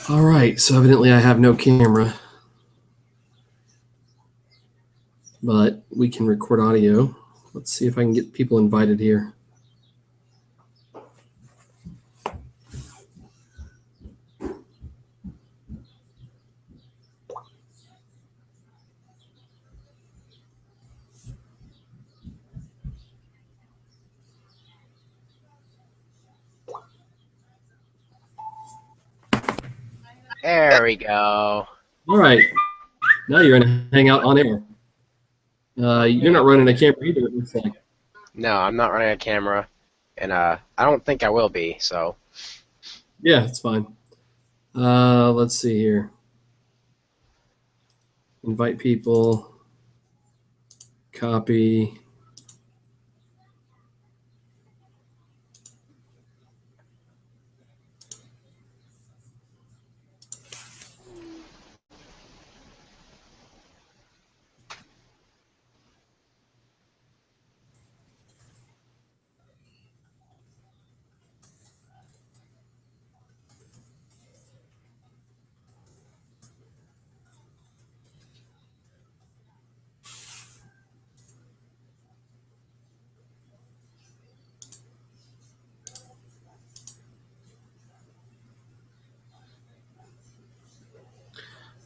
All right, so evidently I have no camera, but we can record audio. Let's see if I can get people invited here. There we go. All right, now you're going to hang out on air. You're not running a camera either, it looks like. No, I'm not running a camera, and I don't think I will be, so. Yeah, it's fine. Let's see here. Invite people. Copy.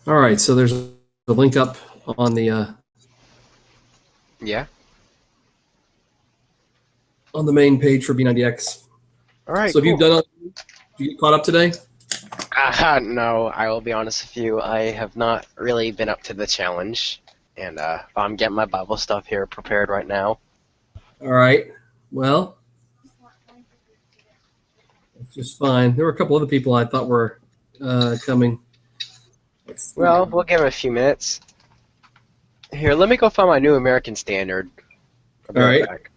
All right, so there's a link up on the Yeah. on the main page for B90X. All right. So have cool. you done? You caught up today? No, I will be honest with you. I have not really been up to the challenge, and I'm getting my Bible stuff here prepared right now. All right. Well, it's just fine. There were a couple other people I thought were coming. Well, we'll give it a few minutes. Here, let me go find my New American Standard. I'll be All right right. back.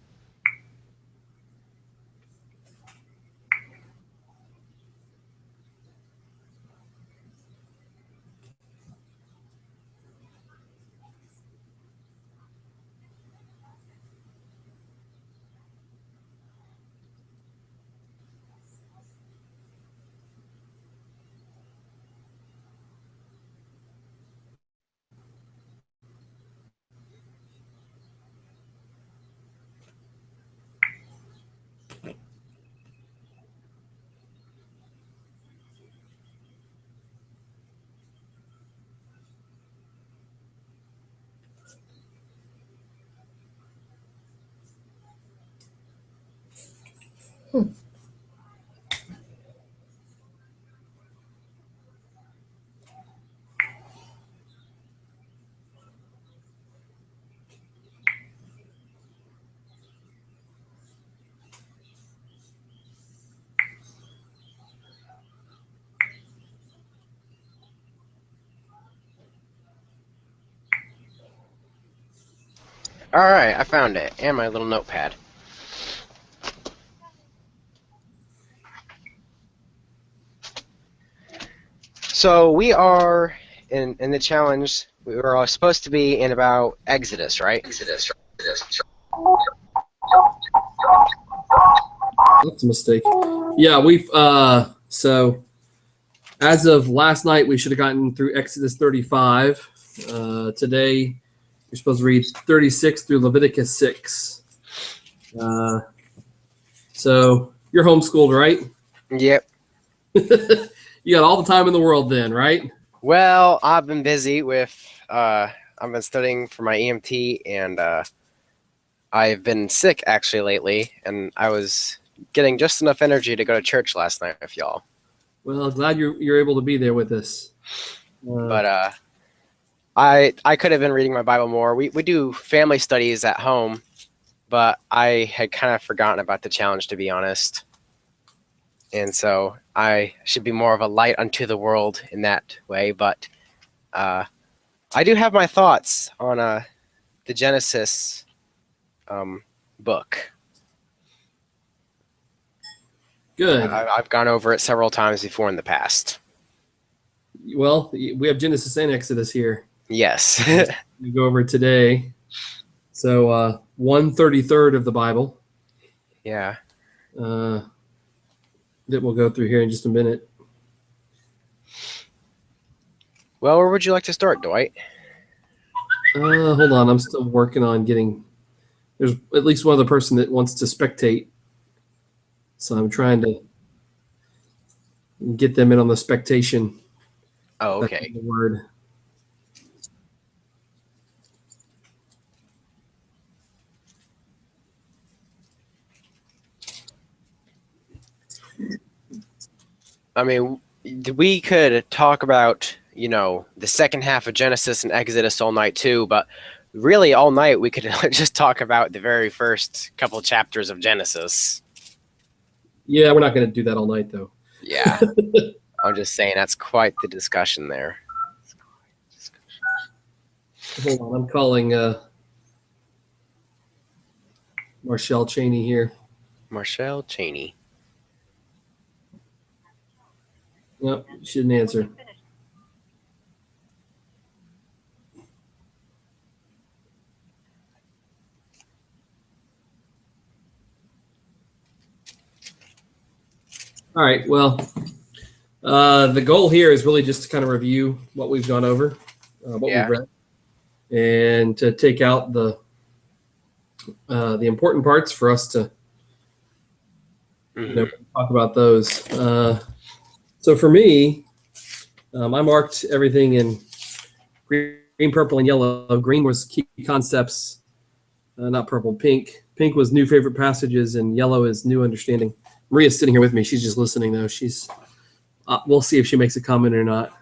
All right, I found it, and my little notepad. So we are in the challenge. We were supposed to be in about Exodus, right? That's a mistake. Yeah, we've so as of last night, we should have gotten through Exodus 35. Today, you're supposed to read 36 through Leviticus 6. So you're homeschooled, right? Yep. You got all the time in the world then, right? Well, I've been busy with I've been studying for my EMT, and I've been sick actually lately, and I was getting just enough energy to go to church last night with y'all. Well, glad you're able to be there with us. But I could have been reading my Bible more. We do family studies at home, but I had kind of forgotten about the challenge, to be honest. And so I should be more of a light unto the world in that way. But I do have my thoughts on the Genesis book. Good. I've gone over it several times before in the past. Well, we have Genesis and Exodus here. Yes. We go over it today. So 1/33 of the Bible. Yeah. That we'll go through here in just a minute. Well, where would you like to start, Dwight? Hold on, I'm still working on getting. There's at least one other person that wants to spectate, so I'm trying to get them in on the spectation. Oh, That's okay. the word. I mean, we could talk about, the second half of Genesis and Exodus all night too, but really all night we could just talk about the very first couple chapters of Genesis. Yeah, we're not going to do that all night though. Yeah. I'm just saying that's quite the discussion there. Hold on, I'm calling Marshall Cheney here. Marshall Cheney. Nope, she didn't answer. All right, well, the goal here is really just to kind of review what we've gone over, what Yeah. we've read, and to take out the important parts for us to Mhm. talk about those. So for me, I marked everything in green, purple, and yellow. Green was key concepts, not purple. Pink was new favorite passages, and yellow is new understanding. Maria's sitting here with me. She's just listening though. We'll see if she makes a comment or not.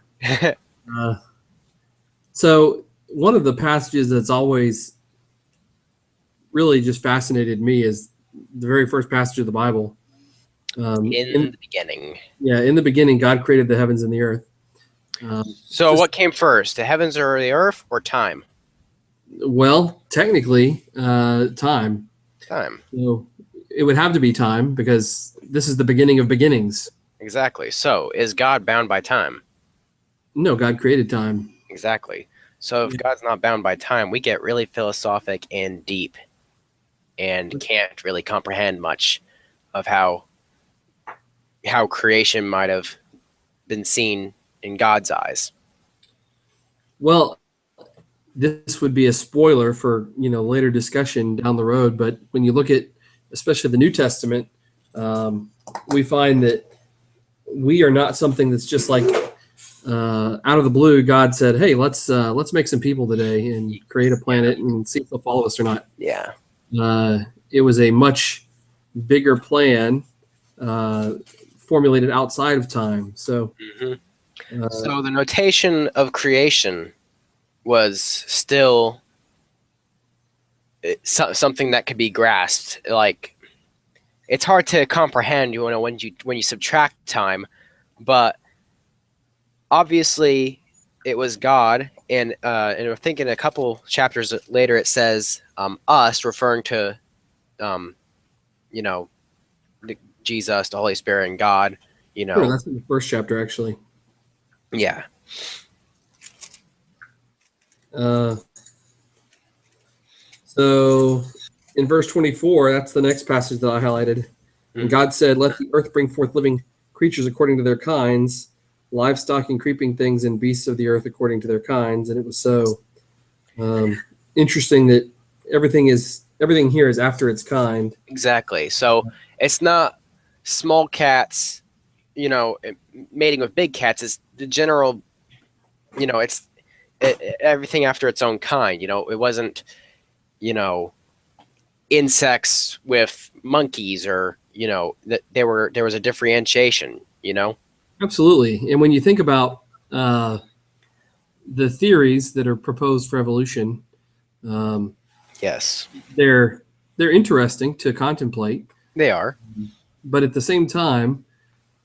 So one of the passages that's always really just fascinated me is the very first passage of the Bible. In the beginning. Yeah, in the beginning, God created the heavens and the earth. So what came first, the heavens or the earth or time? Well, technically, time. Time. So it would have to be time because this is the beginning of beginnings. Exactly. So is God bound by time? No, God created time. Exactly. So if God's not bound by time, we get really philosophic and deep and can't really comprehend much of how creation might have been seen in God's eyes. Well, this would be a spoiler for later discussion down the road. But when you look at, especially the New Testament, we find that we are not something that's just like out of the blue. God said, "Hey, let's make some people today and create a planet and see if they'll follow us or not." Yeah. It was a much bigger plan formulated outside of time. So, So the notation of creation was still something that could be grasped. Like, it's hard to comprehend, when you subtract time, but obviously it was God. And I think in a couple chapters later it says us, referring to Jesus, the Holy Spirit, and God. Sure, that's in the first chapter, actually. Yeah. So in verse 24, that's the next passage that I highlighted. And God said, "Let the earth bring forth living creatures according to their kinds, livestock and creeping things, and beasts of the earth according to their kinds." And it was so interesting that everything here is after its kind. Exactly. So it's not small cats, mating with big cats. It's the general, it's everything after its own kind. It wasn't, insects with monkeys, or that there was a differentiation. Absolutely. And when you think about the theories that are proposed for evolution, Yes, they're interesting to contemplate. they are. But at the same time,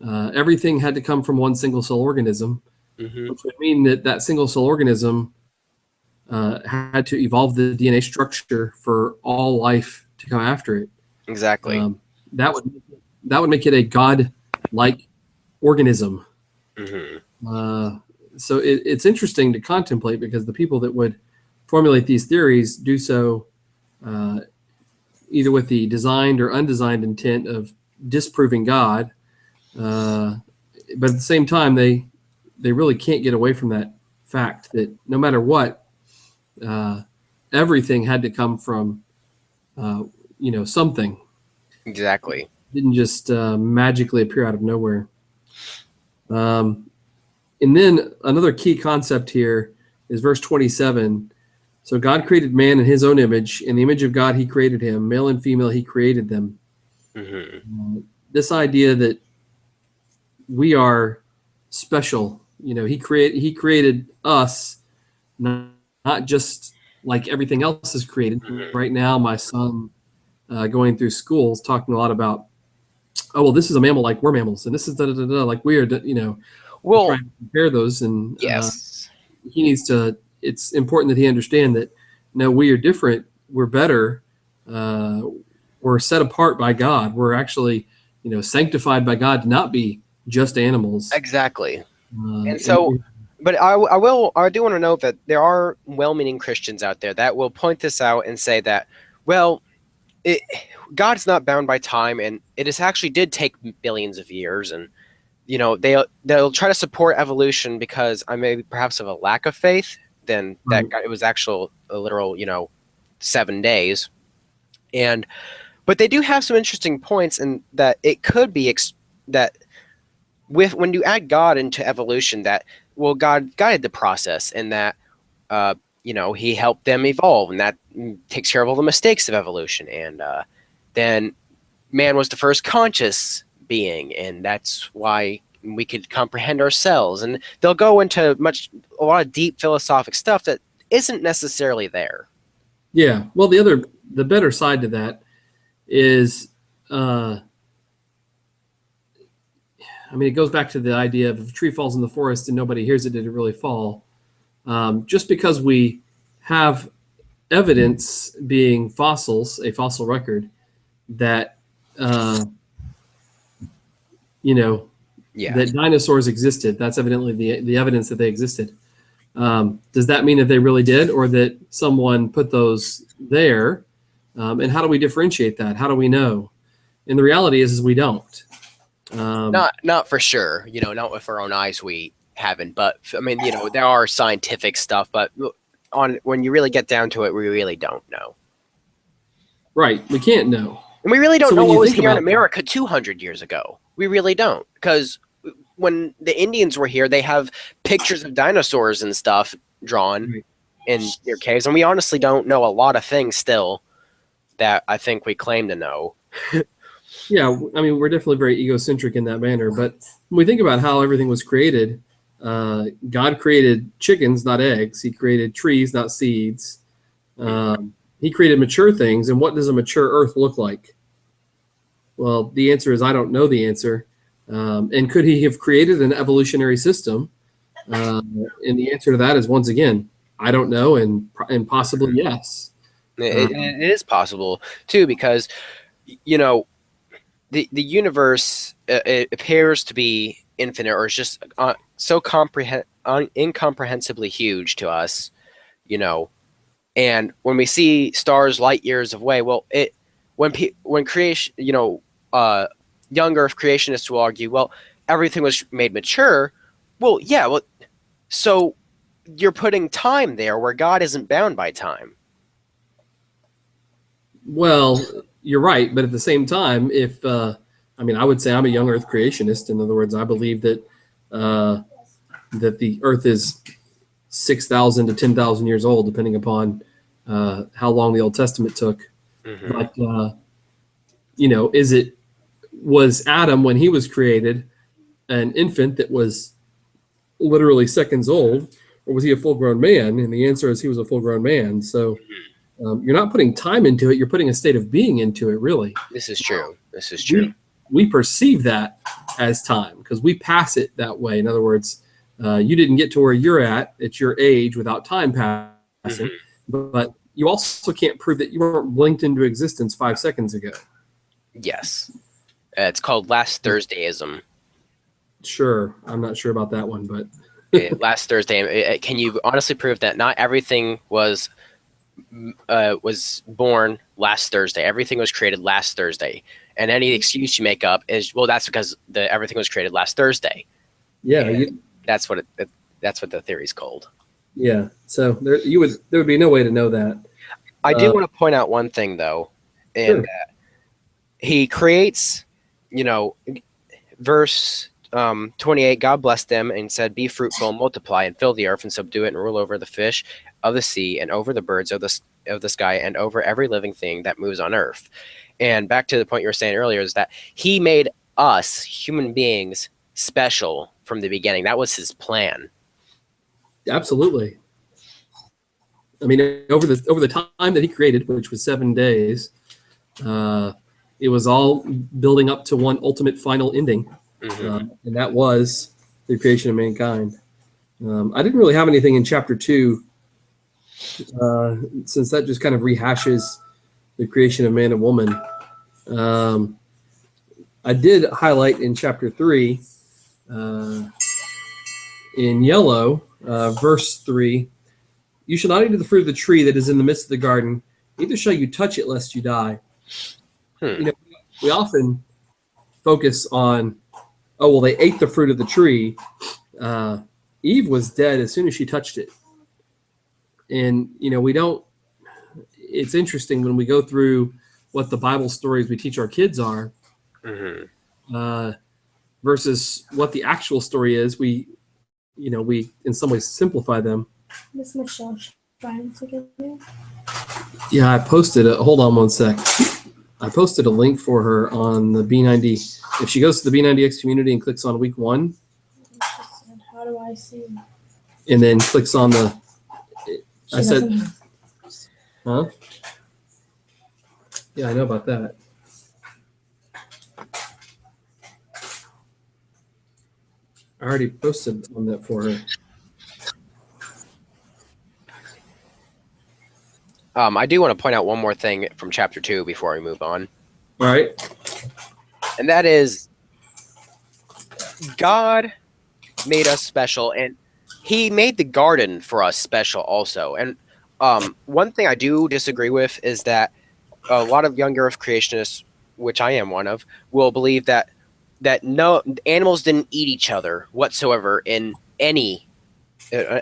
everything had to come from one single cell organism, which would mean that single cell organism had to evolve the DNA structure for all life to come after it. Exactly. That would make it a god-like organism. So it's interesting to contemplate because the people that would formulate these theories do so either with the designed or undesigned intent of disproving God, but at the same time they really can't get away from that fact that no matter what, everything had to come from, something. Exactly. It didn't just magically appear out of nowhere. And then another key concept here is verse 27. So God created man in his own image. In the image of God, he created him. Male and female, he created them. This idea that we are special, he created us, not just like everything else is created. Right now, my son going through school is talking a lot about, oh, well, this is a mammal like we're mammals, and this is da-da-da-da, like we are, Well, trying to compare those. And yes. he needs to, it's important that he understand that, no, we are different. We're better. We're set apart by God. We're actually, sanctified by God to not be just animals. Exactly. And so, but I do want to note that there are well-meaning Christians out there that will point this out and say that, well, God's not bound by time, and it actually did take billions of years, and they'll try to support evolution because maybe perhaps of a lack of faith than that it was a literal 7 days, but they do have some interesting points, in that it could be that when you add God into evolution, that God guided the process, and that he helped them evolve, and that takes care of all the mistakes of evolution, and then man was the first conscious being, and that's why we could comprehend ourselves. And they'll go into a lot of deep philosophic stuff that isn't necessarily there. Yeah. Well, the better side to that is, it goes back to the idea of if a tree falls in the forest and nobody hears it, did it really fall? Just because we have evidence, being fossils, a fossil record, that, that dinosaurs existed. That's evidently the evidence that they existed. Does that mean that they really did, or that someone put those there? And how do we differentiate that? How do we know? And the reality is we don't. Not for sure. Not with our own eyes we haven't. But there are scientific stuff. But when you really get down to it, we really don't know. Right. We can't know. And we really don't know what was here in America 200 years ago. We really don't, because when the Indians were here, they have pictures of dinosaurs and stuff drawn in their caves, and we honestly don't know a lot of things still that I think we claim to know. Yeah, we're definitely very egocentric in that manner, but when we think about how everything was created, God created chickens, not eggs. He created trees, not seeds. He created mature things, and what does a mature earth look like? Well, the answer is I don't know the answer. And could he have created an evolutionary system? And the answer to that is, once again, I don't know, and possibly yes. It is possible too, because the universe it appears to be infinite, or is just so incomprehensibly huge to us, and when we see stars light years away, well, when creation, young Earth creationists will argue, well, everything was made mature. Well, yeah, so you're putting time there where God isn't bound by time. Well, you're right, but at the same time, if I would say I'm a young Earth creationist. In other words, I believe that that the Earth is 6,000 to 10,000 years old, depending upon how long the Old Testament took. But was Adam, when he was created, an infant that was literally seconds old, or was he a full-grown man? And the answer is he was a full-grown man. So you're not putting time into it; you're putting a state of being into it. Really, this is true. This is true. We perceive that as time because we pass it that way. In other words, you didn't get to where you're at your age without time passing, but you also can't prove that you weren't blinked into existence 5 seconds ago. Yes. It's called last Thursdayism. Sure. I'm not sure about that one, but last Thursday. Can you honestly prove that not everything was born last Thursday? Everything was created last Thursday. And any excuse you make up is, well, that's because everything was created last Thursday. Yeah. That's what That's what the theory's called. Yeah. So there would be no way to know that. I do want to point out one thing though, and Sure. he creates, verse 28, God blessed them and said, be fruitful and multiply and fill the earth and subdue it and rule over the fish of the sea and over the birds of the sky and over every living thing that moves on earth. And back to the point you were saying earlier is that he made us human beings special from the beginning. That was his plan. Absolutely. I mean, over the time that he created, which was 7 days, it was all building up to one ultimate final ending, and that was the creation of mankind. I didn't really have anything in chapter 2, since that just kind of rehashes the creation of man and woman. I did highlight in chapter 3, in yellow, verse 3, you shall not eat of the fruit of the tree that is in the midst of the garden, neither shall you touch it lest you die. We often focus on, oh, well, they ate the fruit of the tree. Eve was dead as soon as she touched it. And, we don't, it's interesting when we go through what the Bible stories we teach our kids are, versus what the actual story is. We in some ways simplify them. Miss Michelle trying to get there. Yeah, I posted it. Hold on one sec. I posted a link for her on the B90. If she goes to the B90X community and clicks on week 1, how do I see? and then clicks on the, She doesn't- huh? Yeah, I know about that. I already posted on that for her. I do want to point out one more thing from chapter 2 before we move on. All right. And that is God made us special, and he made the garden for us special also. And one thing I do disagree with is that a lot of young earth creationists, which I am one of, will believe that no animals didn't eat each other whatsoever in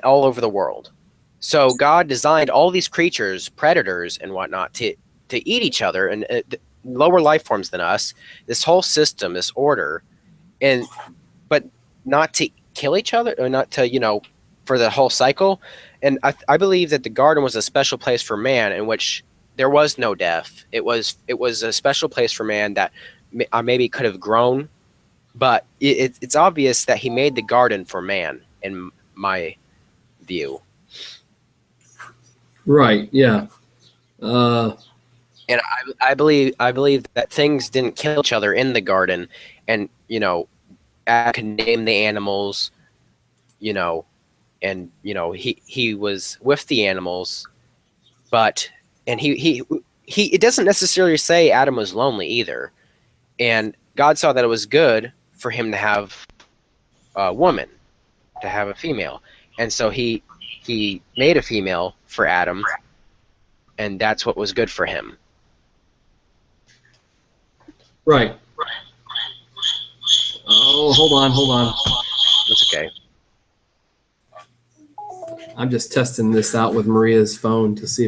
all over the world. So God designed all these creatures, predators and whatnot, to eat each other and lower life forms than us. This whole system, this order, but not to kill each other, or not to for the whole cycle. And I believe that the garden was a special place for man in which there was no death. It was a special place for man that maybe could have grown, but it's obvious that he made the garden for man, in my view. Right. Yeah. And I believe that things didn't kill each other in the garden, and I can name the animals, and he was with the animals, but he it doesn't necessarily say Adam was lonely either, and God saw that it was good for him to have a woman, to have a female, and so he made a female for Adam, and that's what was good for him. Right. Oh, hold on. That's okay. I'm just testing this out with Maria's phone to see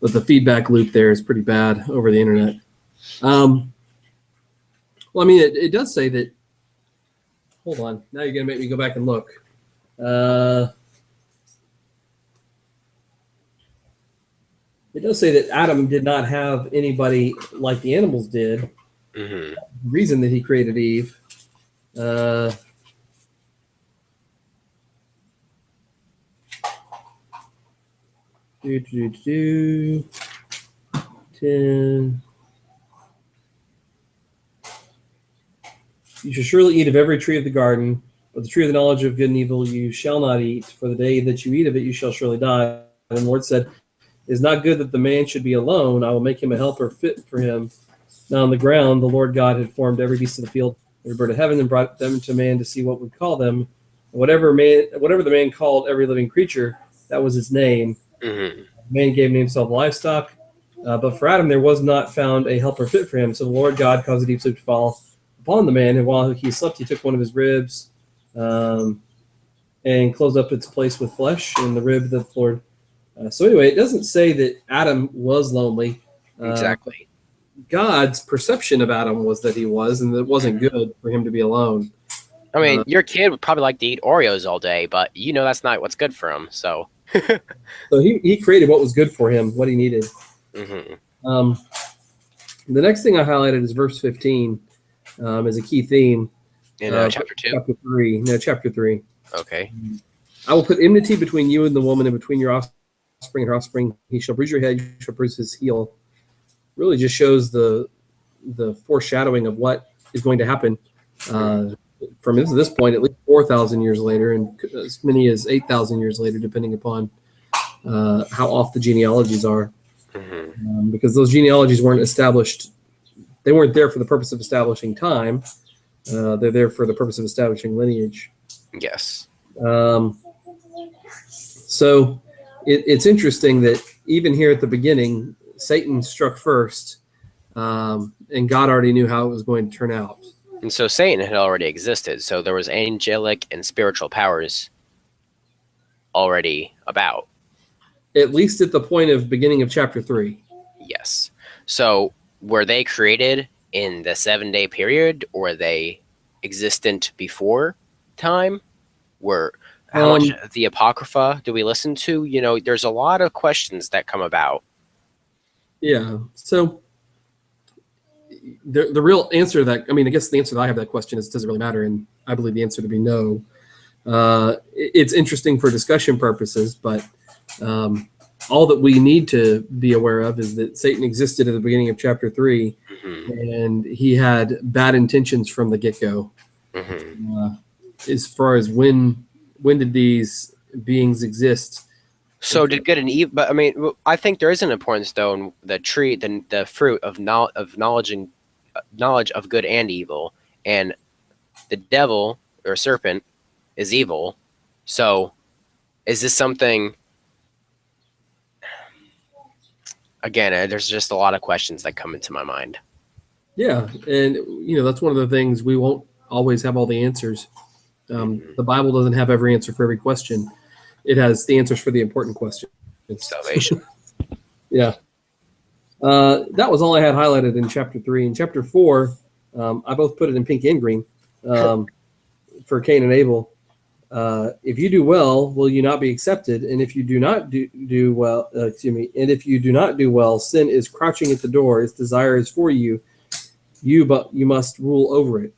but the feedback loop there is pretty bad over the internet. Well, I mean, it does say that. Hold on. Now you're going to make me go back and look. It does say that Adam did not have anybody like the animals did. Mm-hmm. The reason that he created Eve. Do 10. You shall surely eat of every tree of the garden, but the tree of the knowledge of good and evil you shall not eat, for the day that you eat of it you shall surely die. And the Lord said, it is not good that the man should be alone. I will make him a helper fit for him. Now on the ground the Lord God had formed every beast of the field, every bird of heaven, and brought them to man to see what would call them. Whatever the man called every living creature, that was his name. Mm-hmm. Man gave him himself livestock, but for Adam there was not found a helper fit for him. So the Lord God caused a deep sleep to fall upon the man, and while he slept, he took one of his ribs, and and close up its place with flesh and the rib that the Lord. So anyway, it doesn't say that Adam was lonely. Exactly. God's perception of Adam was that he was, and that it wasn't good for him to be alone. I mean, your kid would probably like to eat Oreos all day, but you know that's not what's good for him. So. So he created what was good for him, what he needed. Mm-hmm. The next thing I highlighted is verse 15 as a key theme. In chapter 2? Chapter 3. No, chapter 3. Okay. I will put enmity between you and the woman, and between your offspring and her offspring. He shall bruise your head, you shall bruise his heel. Really just shows the foreshadowing of what is going to happen from this point, at least 4,000 years later, and as many as 8,000 years later, depending upon how off the genealogies are. Mm-hmm. Because those genealogies weren't established. They weren't there for the purpose of establishing time. They're there for the purpose of establishing lineage. Yes. So it's interesting that even here at the beginning, Satan struck first, and God already knew how it was going to turn out. And so Satan had already existed. So there was angelic and spiritual powers already about. At least at the point of beginning of chapter 3. Yes. So were they created in the 7-day period, or were they existent before time? How much of the Apocrypha do we listen to? You know, there's a lot of questions that come about. Yeah. So the real answer to that, I mean, I guess the answer that I have to that question is, does it really matter? And I believe the answer to be no. It's interesting for discussion purposes, but all that we need to be aware of is that Satan existed at the beginning of chapter 3, and he had bad intentions from the get-go. As far as when did these beings exist? So did good and evil? But I mean, I think there is an importance though in the tree, the fruit of knowledge and knowledge of good and evil, and the devil or serpent is evil. So is this something? Again, there's just a lot of questions that come into my mind. Yeah, and that's one of the things, we won't always have all the answers. The Bible doesn't have every answer for every question. It has the answers for the important questions. Salvation. Yeah. That was all I had highlighted in chapter 3. In chapter 4, I both put it in pink and green for Cain and Abel. If you do well, will you not be accepted? And if you do not do well, and if you do not do well, sin is crouching at the door. Its desire is for you, but you must rule over it.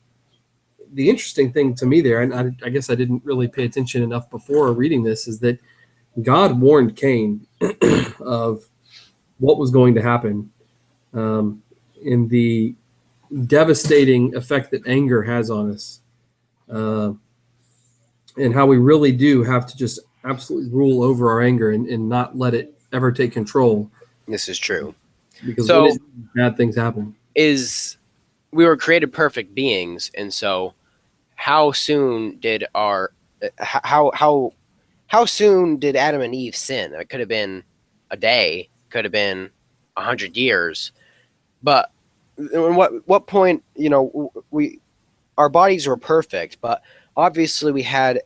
The interesting thing to me there, and I guess I didn't really pay attention enough before reading this, is that God warned Cain of what was going to happen in the devastating effect that anger has on us, and how we really do have to just absolutely rule over our anger and not let it ever take control. This is true. Because so bad things happen. We were created perfect beings, and so how soon did how soon did Adam and Eve sin? It could have been a day, could have been 100 years, but what point? Our bodies were perfect, but obviously we had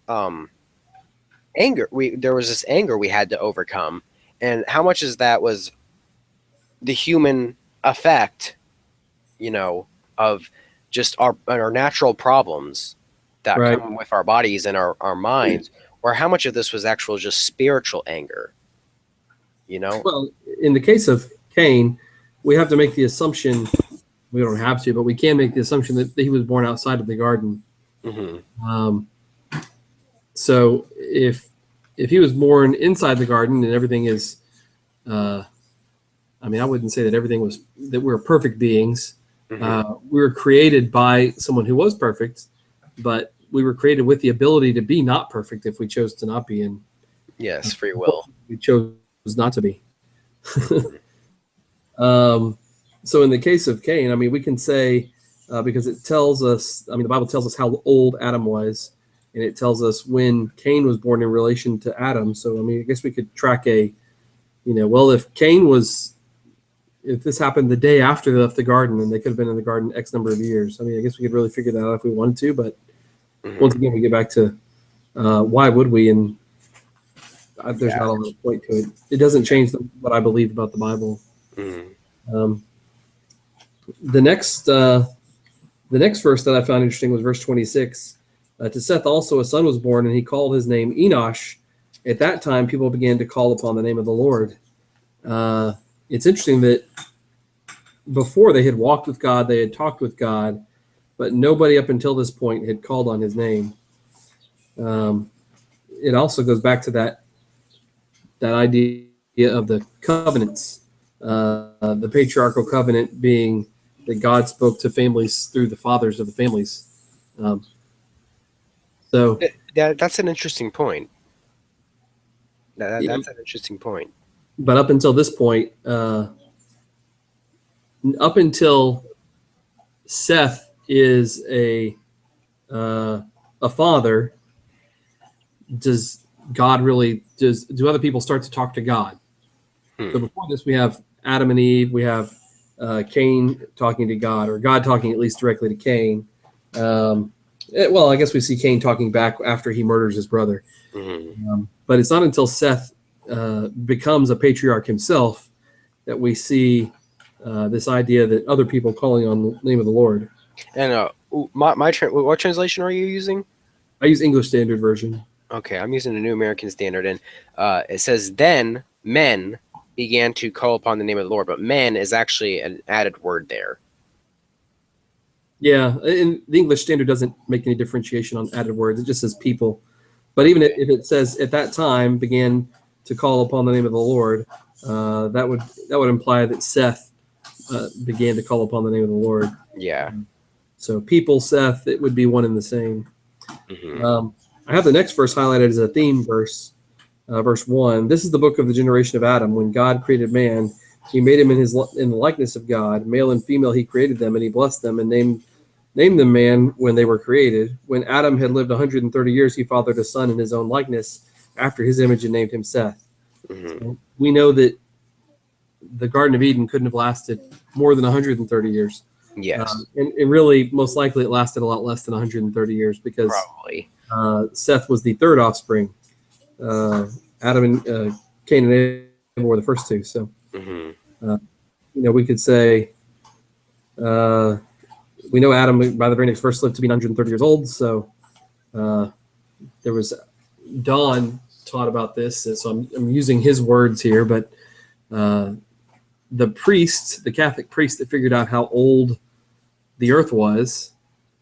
anger. There was this anger we had to overcome, and how much of that was the human effect, of just our natural problems that come with our bodies and our minds, or how much of this was actual just spiritual anger, Well, in the case of Cain, we have to make the assumption, we don't have to, but we can make the assumption that he was born outside of the garden. So if he was born inside the garden and everything is, I wouldn't say that everything was, that we're perfect beings. We were created by someone who was perfect, but we were created with the ability to be not perfect if we chose to not be. And yes, free will. We chose not to be. So in the case of Cain, we can say, because it tells us, the Bible tells us how old Adam was, and it tells us when Cain was born in relation to Adam. So, I guess we could track if this happened the day after they left the garden, and they could have been in the garden X number of years. I guess we could really figure that out if we wanted to, but once again, we get back to Why would we? And there's Yeah. not a lot of point to it. It doesn't change what I believe about the Bible. Mhm. The next verse that I found interesting was verse 26. To Seth also a son was born, and he called his name Enosh. At that time, people began to call upon the name of the Lord. It's interesting that before they had walked with God, they had talked with God, but nobody up until this point had called on his name. It also goes back to that idea of the covenants, the patriarchal covenant being that God spoke to families through the fathers of the families. So That's an interesting point. That's Yeah. an interesting point. But up until this point, up until Seth is a father, does God really do other people start to talk to God? So before this, we have Adam and Eve, we have Cain talking to God, or God talking at least directly to Cain. Well, I guess we see Cain talking back after he murders his brother. Mhm. But it's not until Seth becomes a patriarch himself that we see this idea that other people calling on the name of the Lord. And what translation are you using? I use English Standard Version. Okay, I'm using the New American Standard, and it says, "Then men began to call upon the name of the Lord," but "men" is actually an added word there. Yeah, and the English Standard doesn't make any differentiation on added words. It just says people. But even if it says at that time began to call upon the name of the Lord, that would imply that Seth began to call upon the name of the Lord. Yeah. So people, Seth, it would be one and the same. Mhm. I have the next verse highlighted as a theme verse, verse 1. This is the book of the generation of Adam. When God created man, he made him in the likeness of God. Male and female he created them, and he blessed them and named them man when they were created. When Adam had lived 130 years, he fathered a son in his own likeness after his image and named him Seth. Mhm. So we know that the Garden of Eden couldn't have lasted more than 130 years. Yes, And really, most likely, it lasted a lot less than 130 years because probably. Seth was the third offspring. Adam and Cain and Abel were the first two. So, Mhm. we could say we know Adam by the very next verse lived to be 130 years old. So there was Don taught about this. So I'm using his words here, but the priest, the Catholic priest that figured out how old the earth was,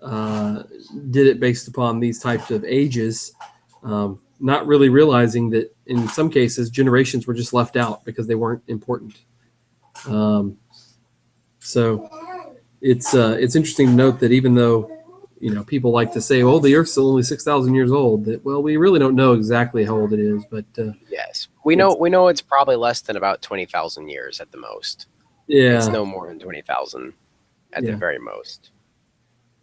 did it based upon these types of ages, not really realizing that in some cases generations were just left out because they weren't important. So it's interesting to note that even though people like to say, "Oh, the Earth's only 6,000 years old," that we really don't know exactly how old it is, but Yes, we know it's probably less than about 20,000 years at the most. It's yeah. no more than 20,000 at the Yeah. very most.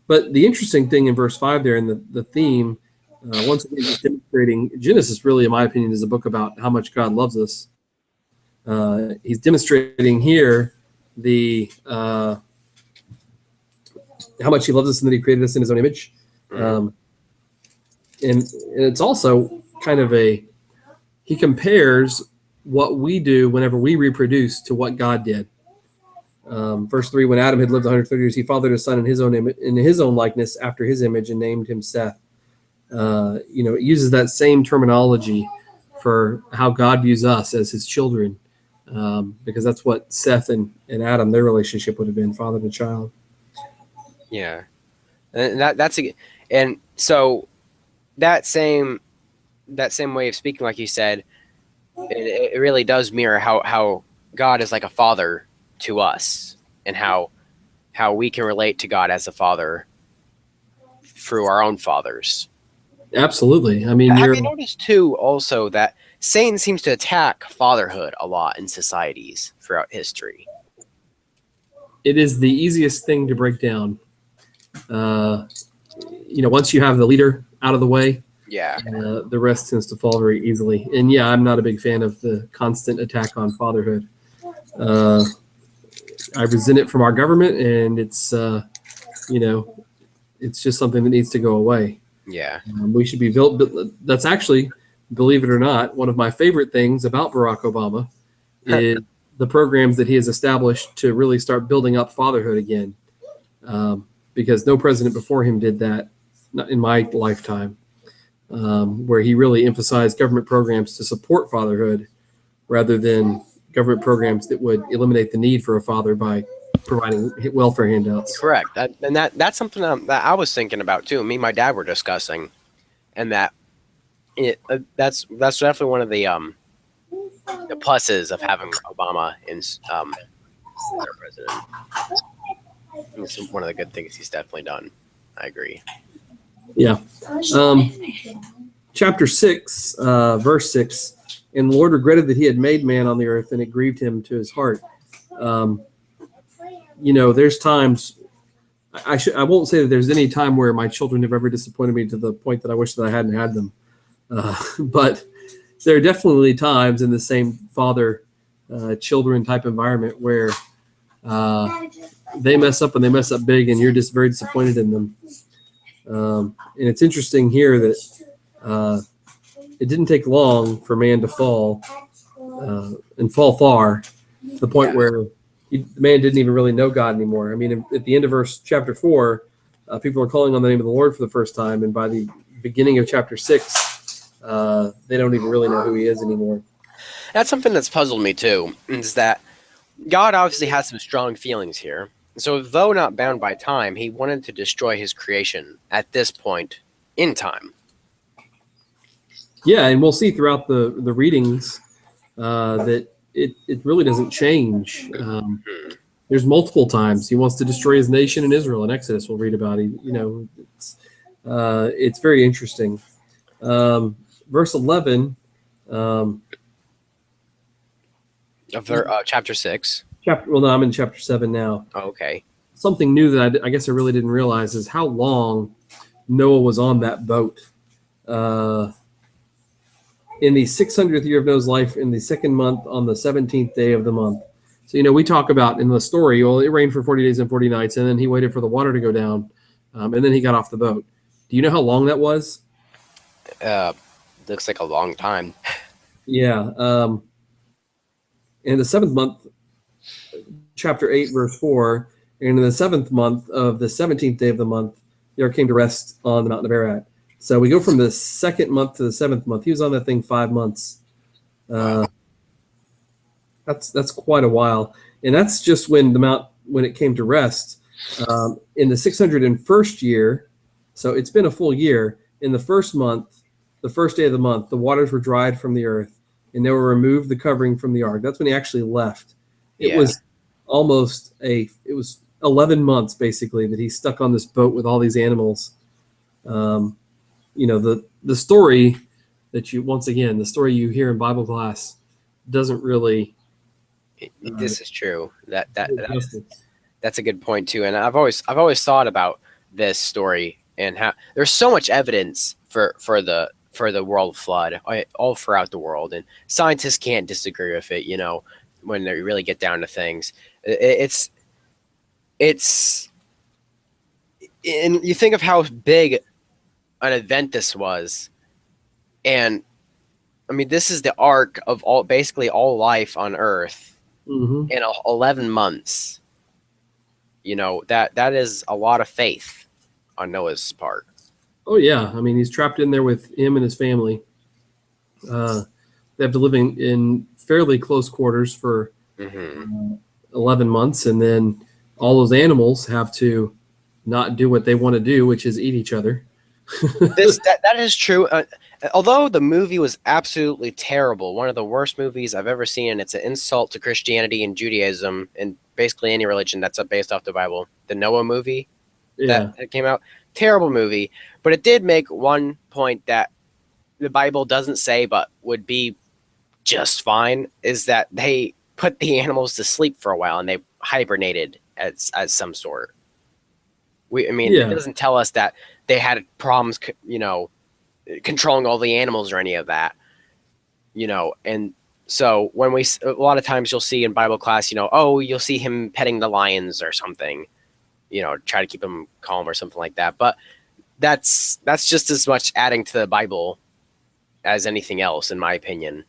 But the interesting thing in verse 5 there, in the theme, once again, just demonstrating Genesis, really, in my opinion, is a book about how much God loves us. He's demonstrating here how much he loves us and that he created us in his own image. And it's also kind of he compares what we do whenever we reproduce to what God did. Verse 3, when Adam had lived 130 years, he fathered a son in his own likeness after his image and named him Seth. It uses that same terminology for how God views us as his children, because that's what Seth and Adam, their relationship would have been, father to child. Yeah, and and so that same way of speaking, like you said, it really does mirror how God is like a father to us, and how we can relate to God as a father through our own fathers. Absolutely. I mean, Have you noticed too also that Satan seems to attack fatherhood a lot in societies throughout history? it is the easiest thing to break down. Once you have the leader out of the way, Yeah. the rest tends to fall very easily. And yeah, I'm not a big fan of the constant attack on fatherhood. I resent it from our government, and it's it's just something that needs to go away. Yeah. We should be built. That's actually, believe it or not, one of my favorite things about Barack Obama is the programs that he has established to really start building up fatherhood again. Because no president before him did that, not in my lifetime, where he really emphasized government programs to support fatherhood rather than government programs that would eliminate the need for a father by providing welfare handouts. Correct. That's something that I was thinking about too. Me and my dad were discussing, and that's definitely one of the pluses of having Obama in our president. It's one of the good things he's definitely done. I agree. Yeah. Chapter 6, verse 6. And the Lord regretted that he had made man on the earth, and it grieved him to his heart. There's times, I won't say that there's any time where my children have ever disappointed me to the point that I wish that I hadn't had them. But there are definitely times in the same father-children type environment where they mess up and they mess up big, and you're just very disappointed in them. And it's interesting here that it didn't take long for man to fall and fall far to the point where the man didn't even really know God anymore. I mean, at the end of chapter 4, people are calling on the name of the Lord for the first time, and by the beginning of chapter 6, they don't even really know who he is anymore. That's something that's puzzled me too, is that God obviously has some strong feelings here. So though not bound by time, he wanted to destroy his creation at this point in time. Yeah, and we'll see throughout the readings that it really doesn't change. There's multiple times he wants to destroy his nation in Israel. In Exodus, we'll read about it. It's very interesting. Verse 11 of chapter 6. I'm in chapter 7 now. Oh, okay. Something new that I guess I really didn't realize is how long Noah was on that boat. In the 600th year of Noah's life, in the second month, on the 17th day of the month. So, we talk about in the story, well, it rained for 40 days and 40 nights, and then he waited for the water to go down, and then he got off the boat. Do you know how long that was? Looks like a long time. Yeah. In the 7th month, chapter 8, verse 4, and in the 7th month of the 17th day of the month, the ark came to rest on the mountain of Ararat. So we go from the 2nd month to the 7th month. He was on that thing 5 months. That's quite a while, and that's just when it came to rest. In the 601st year, so it's been a full year. In the first month, the first day of the month, the waters were dried from the earth, and they were removed the covering from the ark. That's when he actually left. It was it was 11 months basically that he stuck on this boat with all these animals. The story that the story you hear in Bible class doesn't really. This is true. That's a good point too. And I've always thought about this story and how there's so much evidence for the world flood all throughout the world, and scientists can't disagree with it. When they really get down to things, it's and you think of how big an event this was, and I mean, this is the arc of basically all life on Earth. Mm-hmm. In 11 months, that is a lot of faith on Noah's part. Oh yeah, I mean, he's trapped in there with him and his family. They have to live in fairly close quarters for 11 months, and then all those animals have to not do what they want to do, which is eat each other. That is true. Although the movie was absolutely terrible, one of the worst movies I've ever seen, and it's an insult to Christianity and Judaism and basically any religion that's based off the Bible. The Noah movie that came out, terrible movie, but it did make one point that the Bible doesn't say but would be just fine, is that they put the animals to sleep for a while and they hibernated as some sort. It doesn't tell us that they had problems, controlling all the animals or any of that, and so when a lot of times you'll see in Bible class, you'll see him petting the lions or something, try to keep him calm or something like that. But that's just as much adding to the Bible as anything else, in my opinion.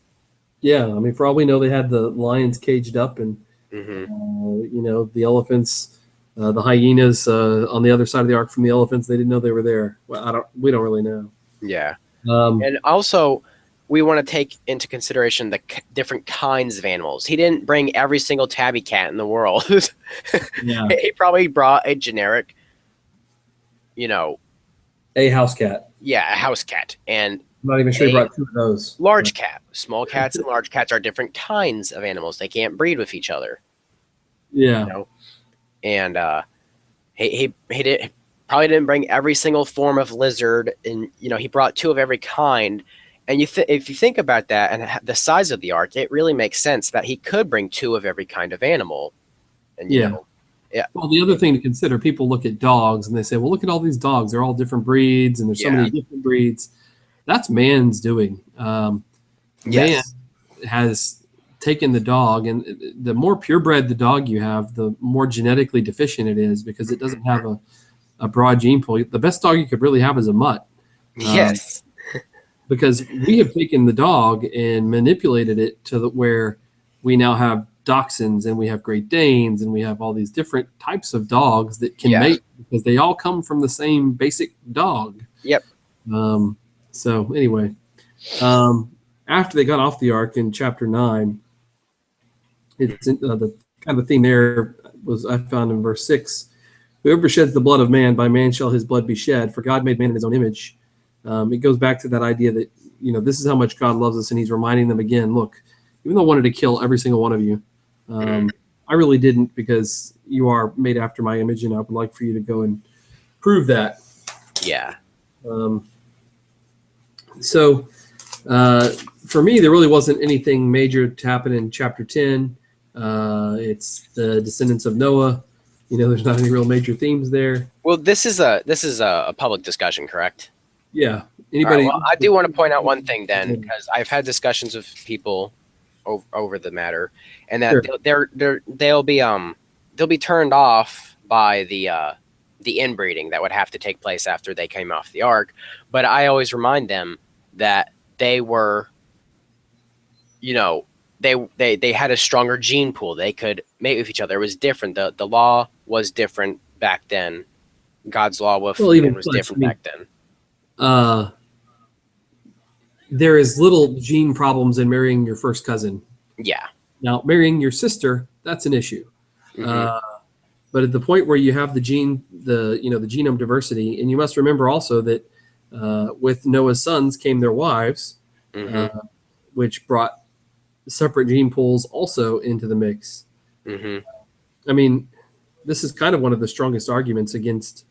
Yeah, I mean, for all we know, they had the lions caged up, and the elephants, the hyenas on the other side of the ark from the elephants. They didn't know they were there. Well, we don't really know. Yeah. Um, And also, we want to take into consideration the different kinds of animals. He didn't bring every single tabby cat in the world. yeah, He probably brought a generic, a house cat. a house cat, and I'm not even sure he brought two of those. large cat. Small cats and large cats are different kinds of animals. They can't breed with each other. Yeah, And he probably didn't bring every single form of lizard, and he brought two of every kind. And if you think about that and the size of the ark, it really makes sense that he could bring two of every kind of animal. And Well, the other thing to consider, people look at dogs and they say, well, look at all these dogs. They're all different breeds, and there's so many different breeds. That's man's doing. Man has taken the dog, and the more purebred the dog you have, the more genetically deficient it is because it doesn't have a broad gene pool. The best dog you could really have is a mutt. Yes. Because we have taken the dog and manipulated it to where we now have dachshunds and we have Great Danes and we have all these different types of dogs that can mate because they all come from the same basic dog. Yep. So anyway, after they got off the ark in chapter 9, it's the kind of theme there was I found in verse 6. Whoever sheds the blood of man, by man shall his blood be shed, for God made man in his own image. It goes back to that idea that, this is how much God loves us, and he's reminding them again, look, even though I wanted to kill every single one of you, I really didn't, because you are made after my image, and I would like for you to go and prove that. Yeah. So for me, there really wasn't anything major to happen in chapter 10. It's the descendants of Noah. There's not any real major themes there. Well, this is a public discussion, correct? Yeah. Anybody? All right, well, I do want to point out one thing then, because I've had discussions with people over the matter, and that they'll be turned off by the inbreeding that would have to take place after they came off the ark. But I always remind them that they were, they had a stronger gene pool. They could mate with each other. It was different. The law was different back then. God's law was different back then. There is little gene problems in marrying your first cousin. Yeah. Now, marrying your sister, that's an issue. But at the point where you have the genome diversity, and you must remember also that with Noah's sons came their wives, which brought separate gene pools also into the mix. I mean, this is kind of one of the strongest arguments against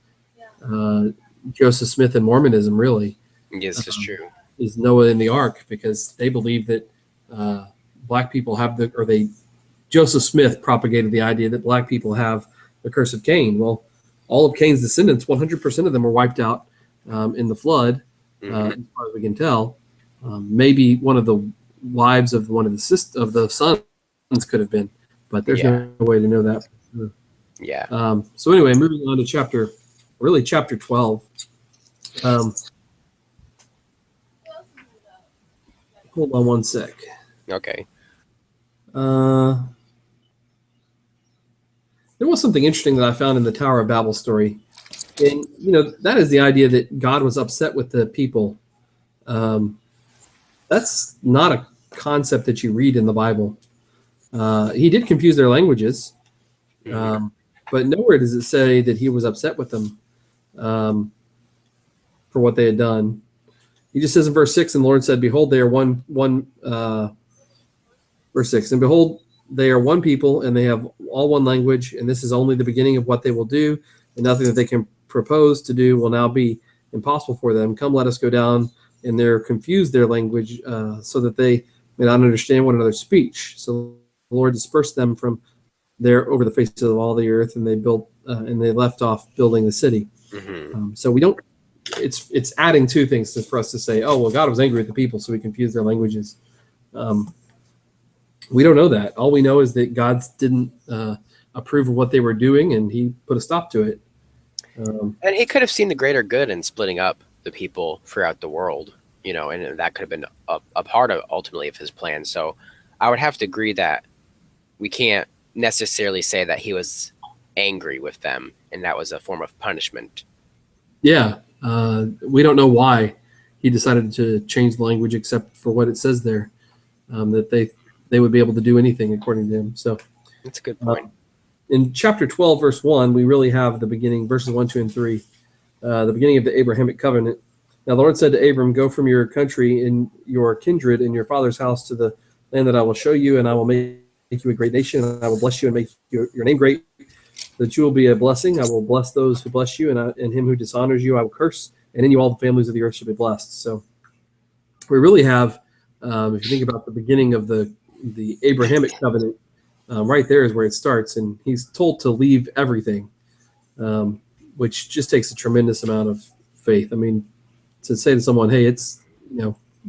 Joseph Smith and Mormonism, really. Yes, it's true. Is Noah in the ark, because they believe that black people have Joseph Smith propagated the idea that black people have the curse of Cain. Well, all of Cain's descendants, 100% of them were wiped out in the flood, as far as we can tell. Maybe one of the wives of one of the sons could have been, but there's no way to know that. Yeah. So anyway, moving on to chapter 12. Hold on one sec. Okay. There was something interesting that I found in the Tower of Babel story. And, that is the idea that God was upset with the people. That's not a concept that you read in the Bible. He did confuse their languages, but nowhere does it say that he was upset with them for what they had done. He just says in verse 6, and the Lord said, behold, they are verse 6, and behold, they are one people, and they have all one language, and this is only the beginning of what they will do, and nothing that they can propose to do will now be impossible for them. Come, let us go down, and they're confused their language, so that they may not understand one another's speech. So the Lord dispersed them from there over the face of all the earth, and they built, and they left off building the city. So we don't. It's adding two things for us to say, oh, well, God was angry with the people, so he confused their languages. We don't know that. All we know is that God didn't approve of what they were doing, and he put a stop to it. And he could have seen the greater good in splitting up the people throughout the world, and that could have been a part of ultimately of his plan. So I would have to agree that we can't necessarily say that he was angry with them and that was a form of punishment. Yeah, we don't know why he decided to change the language, except for what it says there, that they would be able to do anything according to him. So That's a good point. in chapter 12, verse 1, we really have the beginning, verses 1, 2, and 3, the beginning of the Abrahamic covenant. Now the Lord said to Abram, "Go from your country and your kindred and your father's house to the land that I will show you, and I will make you a great nation, and I will bless you and make your name great, that you will be a blessing. I will bless those who bless you, and him who dishonors you I will curse, and in you all the families of the earth shall be blessed." So we really have, if you think about the beginning of the Abrahamic covenant, right there is where it starts, and he's told to leave everything, which just takes a tremendous amount of faith. I mean, to say to someone, "Hey, it's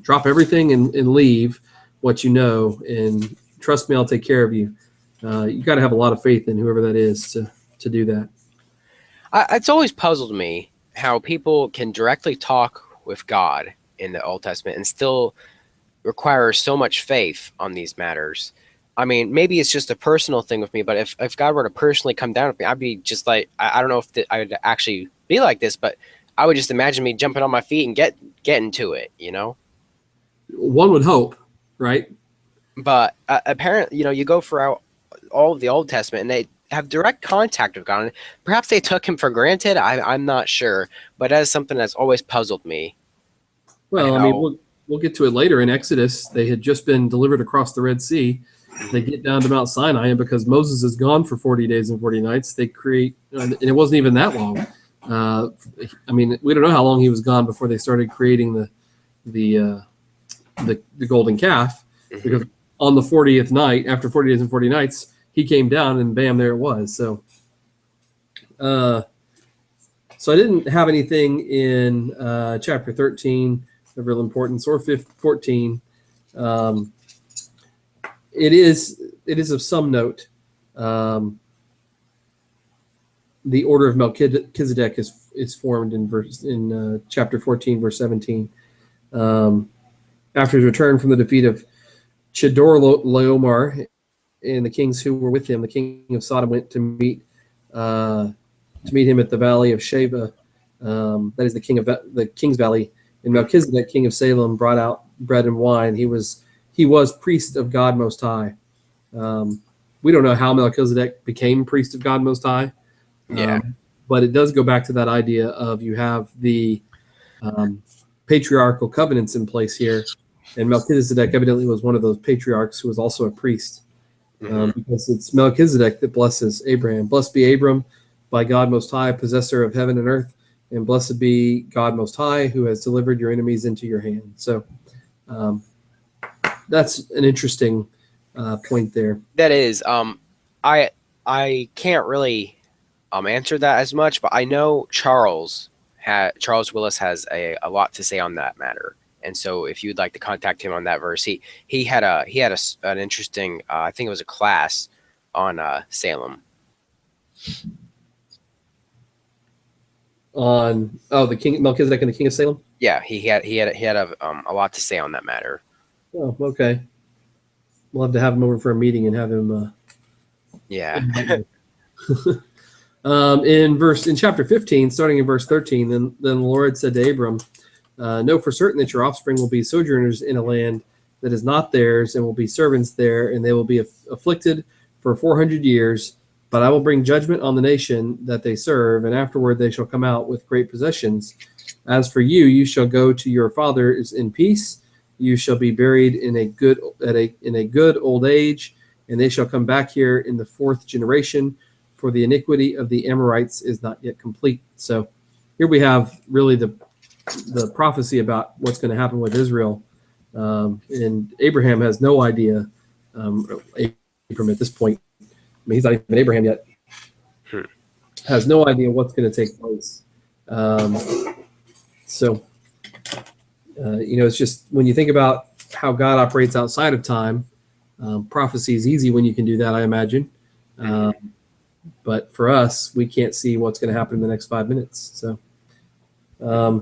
drop everything and leave what you know, and trust me, I'll take care of you." You got to have a lot of faith in whoever that is to do that. It's always puzzled me how people can directly talk with God in the Old Testament and still require so much faith on these matters. I mean, maybe it's just a personal thing with me, but if God were to personally come down with me, I'd be just like, I don't know if I would actually be like this, but I would just imagine me jumping on my feet and get into it, One would hope, right? But apparently, you go throughout all of the Old Testament and they have direct contact with God. And perhaps they took him for granted. I'm not sure, but that is something that's always puzzled me. Well, I mean, we'll get to it later in Exodus. They had just been delivered across the Red Sea. They get down to Mount Sinai, and because Moses is gone for 40 days and 40 nights, they create, and it wasn't even that long. I mean, we don't know how long he was gone before they started creating the golden calf, because on the 40th night, after 40 days and 40 nights, he came down, and bam, there it was. So I didn't have anything in chapter 13 of real importance, or 14. It is of some note. The order of Melchizedek is formed in chapter 14, verse 17. After his return from the defeat of Chedorlaomer and the kings who were with him, the king of Sodom went to meet him at the valley of Sheba. That is the king's valley. And Melchizedek, king of Salem, brought out bread and wine. He was priest of God Most High. We don't know how Melchizedek became priest of God Most High. But it does go back to that idea of you have the patriarchal covenants in place here, and Melchizedek evidently was one of those patriarchs who was also a priest, because it's Melchizedek that blesses Abraham. Blessed be Abram by God Most High, possessor of heaven and earth, and blessed be God Most High, who has delivered your enemies into your hand. So that's an interesting point there. That is. I can't really answer that as much, but I know Charles Willis has a lot to say on that matter. And so if you'd like to contact him on that verse, he had an interesting, I think it was a class on Salem. On the king Melchizedek and the king of Salem. Yeah, he had a lot to say on that matter. Oh, okay. We'll have to have him over for a meeting and have him. Yeah. In chapter 15, starting in verse 13, then the Lord said to Abram, "Know for certain that your offspring will be sojourners in a land that is not theirs, and will be servants there, and they will be afflicted for 400 years. But I will bring judgment on the nation that they serve, and afterward they shall come out with great possessions. As for you, you shall go to your fathers in peace. You shall be buried in a good old age, and they shall come back here in the 4th generation, for the iniquity of the Amorites is not yet complete." So here we have really the prophecy about what's going to happen with Israel, and Abraham has no idea. Abram at this point, I mean, he's not even Abraham yet. Has no idea what's going to take place. It's just when you think about how God operates outside of time, prophecy is easy when you can do that, I imagine. But for us, we can't see what's going to happen in the next 5 minutes. So I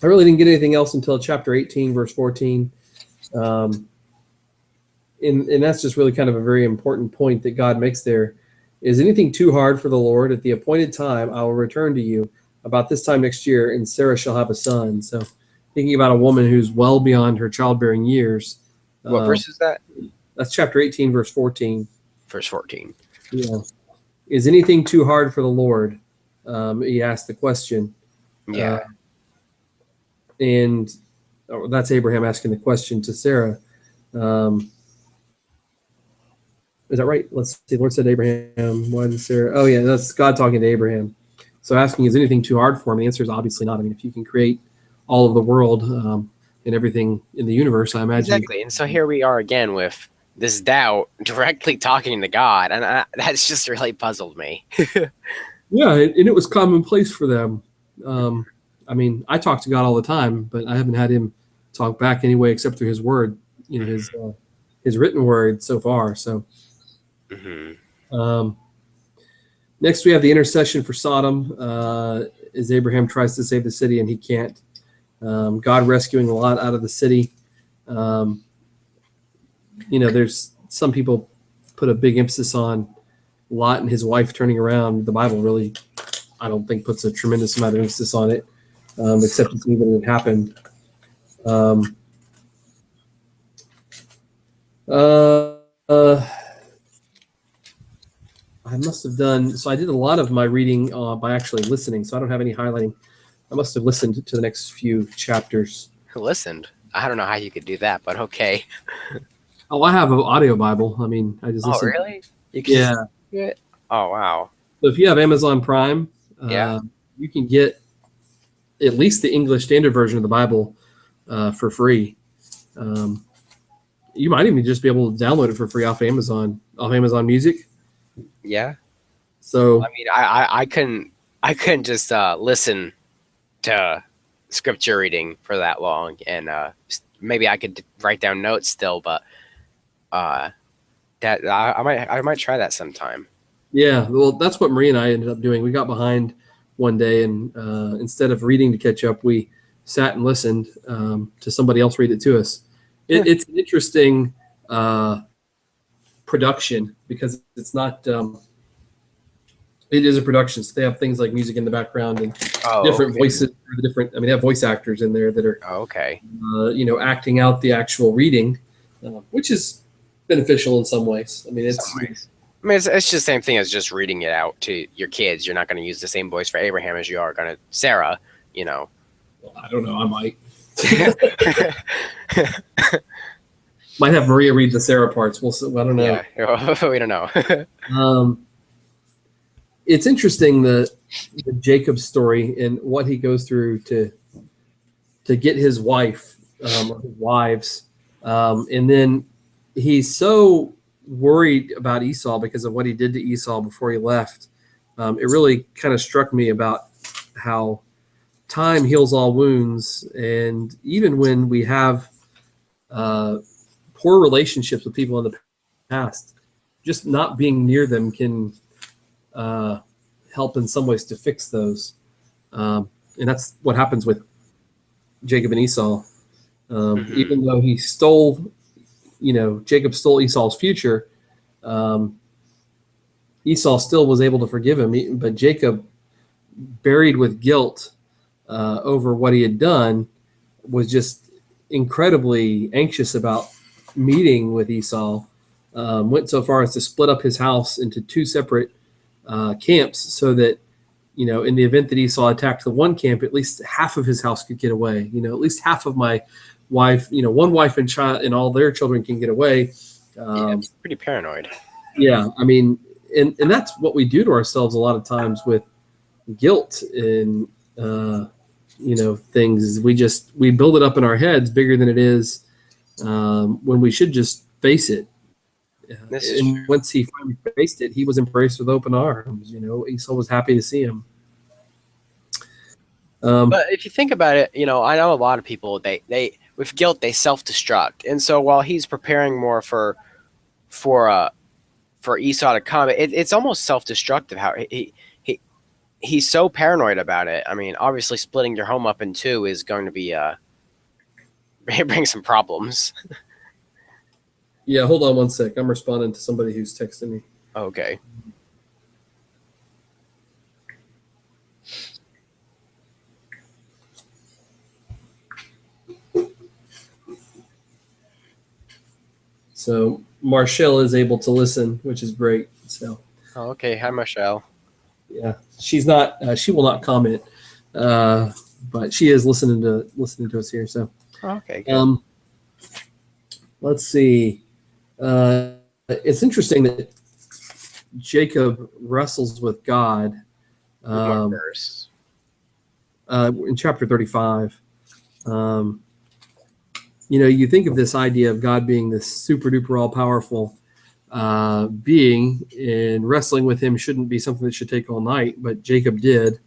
really didn't get anything else until chapter 18, verse 14. And that's just really kind of a very important point that God makes there. Is anything too hard for the Lord? At the appointed time, I will return to you about this time next year, and Sarah shall have a son. So thinking about a woman who's well beyond her childbearing years. What verse is that? That's chapter 18, verse 14. Verse 14. Yeah. Is anything too hard for the Lord? He asked the question. Yeah. And that's Abraham asking the question to Sarah. Is that right? Let's see. The Lord said to Abraham, why did Sarah? Oh, yeah, that's God talking to Abraham. So asking, is anything too hard for him? The answer is obviously not. I mean, if you can create all of the world and everything in the universe, I imagine. Exactly. And so here we are again with this doubt directly talking to God. And that's just really puzzled me. Yeah, and it was commonplace for them. I mean, I talk to God all the time, but I haven't had him talk back anyway, except through his word, his written word so far. So next we have the intercession for Sodom as Abraham tries to save the city and he can't. God rescuing Lot out of the city. There's some people put a big emphasis on Lot and his wife turning around. The Bible really, I don't think, puts a tremendous amount of emphasis on it, except it's even it happened. I must have done, so I did a lot of my reading by actually listening, so I don't have any highlighting. I must have listened to the next few chapters. Listened? I don't know how you could do that, but okay. Oh, I have an audio Bible. I mean, I just listen. Oh, really? You can Yeah. do it? Oh, wow. So if you have Amazon Prime, you can get at least the English Standard Version of the Bible for free. You might even just be able to download it for free off Amazon Music. Yeah. So I mean, I couldn't just listen to scripture reading for that long, and maybe I could write down notes still, but that I might try that sometime. yeah, well, that's what Marie and I ended up doing. We got behind one day, and instead of reading to catch up, we sat and listened to somebody else read it to us. It's an interesting production because it's not. It is a production, so they have things like music in the background and different voices. They have voice actors in there that are okay. Acting out the actual reading, which is beneficial in some ways. I mean, it's just the same thing as just reading it out to your kids. You're not going to use the same voice for Abraham as you are going to Sarah. Well, I don't know. I might. Might have Maria read the Sarah parts. I don't know. Yeah, we don't know. It's interesting the Jacob story and what he goes through to get his wife or his wives, and then he's so worried about Esau because of what he did to Esau before he left. It really kind of struck me about how time heals all wounds, and even when we have poor relationships with people in the past, just not being near them can help in some ways to fix those. And that's what happens with Jacob and Esau. Even though he stole, Jacob stole Esau's future, Esau still was able to forgive him. But Jacob, buried with guilt over what he had done, was just incredibly anxious about meeting with Esau. Went so far as to split up his house into two separate camps so that, in the event that Esau attacked the one camp, at least half of his house could get away. At least half of my wife, one wife and child and all their children can get away. It's pretty paranoid. Yeah. I mean, and that's what we do to ourselves a lot of times with guilt and, things. We build it up in our heads bigger than it is when we should just face it. And once he finally faced it, he was embraced with open arms. Esau was happy to see him. But if you think about it, I know a lot of people, they with guilt, they self-destruct. And so while he's preparing more for for Esau to come, it's almost self-destructive. How he's so paranoid about it. I mean, obviously, splitting your home up in two is going to be bring some problems. Yeah, hold on one sec. I'm responding to somebody who's texting me. Okay. So Marshall is able to listen, which is great. So Oh, okay. Hi, Michelle. yeah, she's not. She will not comment, but she is listening to us here. So Oh, okay. Good. let's see. It's interesting that Jacob wrestles with God One verse. in chapter 35. You think of this idea of God being this super duper all powerful being, and wrestling with him shouldn't be something that should take all night, but Jacob did.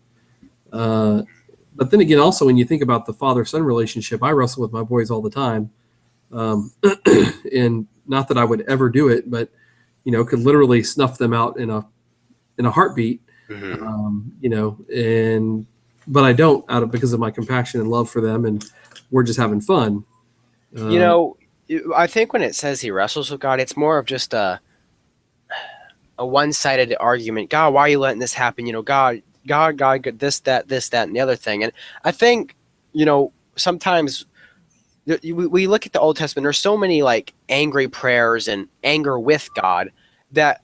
But then again, also when you think about the father-son relationship, I wrestle with my boys all the time. And not that I would ever do it, but could literally snuff them out in a heartbeat. Mm-hmm. But I don't because of my compassion and love for them, and we're just having fun. I think when it says he wrestles with God, it's more of just a one-sided argument. God, why are you letting this happen? God, this, that, and the other thing. And I think, sometimes we look at the Old Testament, there's so many like angry prayers and anger with God that,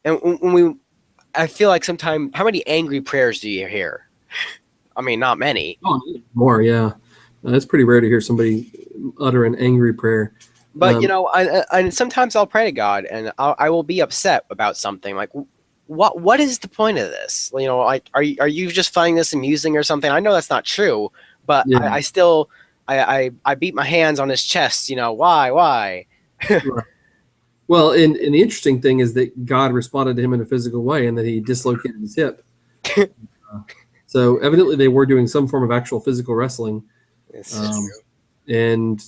and I feel like sometimes, how many angry prayers do you hear? I mean, not many. Oh, more, yeah. It's pretty rare to hear somebody utter an angry prayer. But I sometimes I'll pray to God, and I will be upset about something. Like, what is the point of this? Like, are you just finding this amusing or something? I know that's not true, but Yeah. I still I beat my hands on his chest. Why? Right. Well, and the interesting thing is that God responded to him in a physical way, and that he dislocated his hip. So evidently, they were doing some form of actual physical wrestling. This is true. And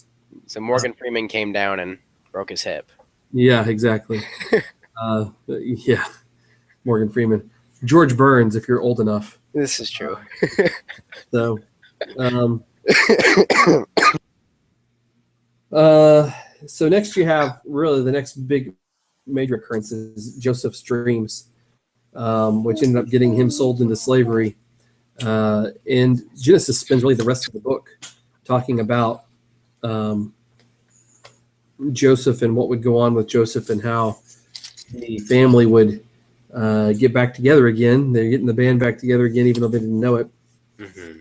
So Morgan Freeman came down and broke his hip. yeah, exactly. Yeah, Morgan Freeman, George Burns, if you're old enough. This is true. So, so next you have really the next big major occurrence is Joseph's dreams, which ended up getting him sold into slavery. And Genesis spends really the rest of the book talking about Joseph and what would go on with Joseph and how the family would get back together again. They're getting the band back together again, even though they didn't know it. Mm-hmm.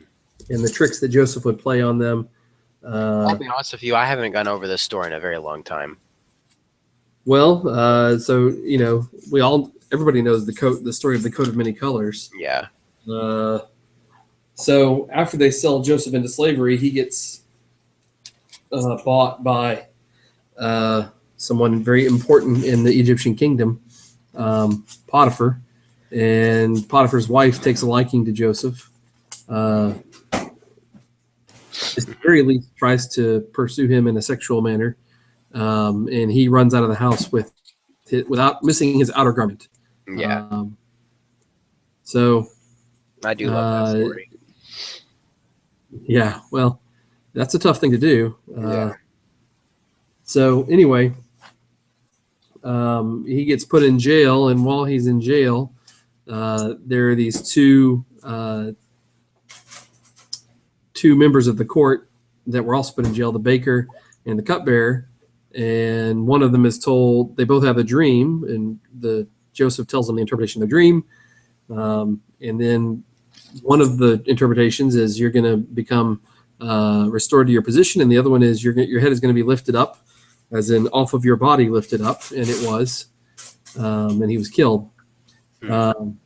And the tricks that Joseph would play on them. I'll be honest with you, I haven't gone over this story in a very long time. Well, so everybody knows the story of the coat of many colors. Yeah. So after they sell Joseph into slavery, he gets bought by someone very important in the Egyptian kingdom, Potiphar, and Potiphar's wife takes a liking to Joseph. At the very least, tries to pursue him in a sexual manner, and he runs out of the house without missing his outer garment. Yeah. So I do love that story. Yeah, well, that's a tough thing to do. Yeah. So anyway, he gets put in jail, and while he's in jail, there are these two members of the court that were also put in jail, the baker and the cupbearer, and one of them is told they both have a dream, and Joseph tells them the interpretation of the dream, and then one of the interpretations is you're going to become restored to your position, and the other one is your head is going to be lifted up, as in off of your body lifted up, and it was, and he was killed. The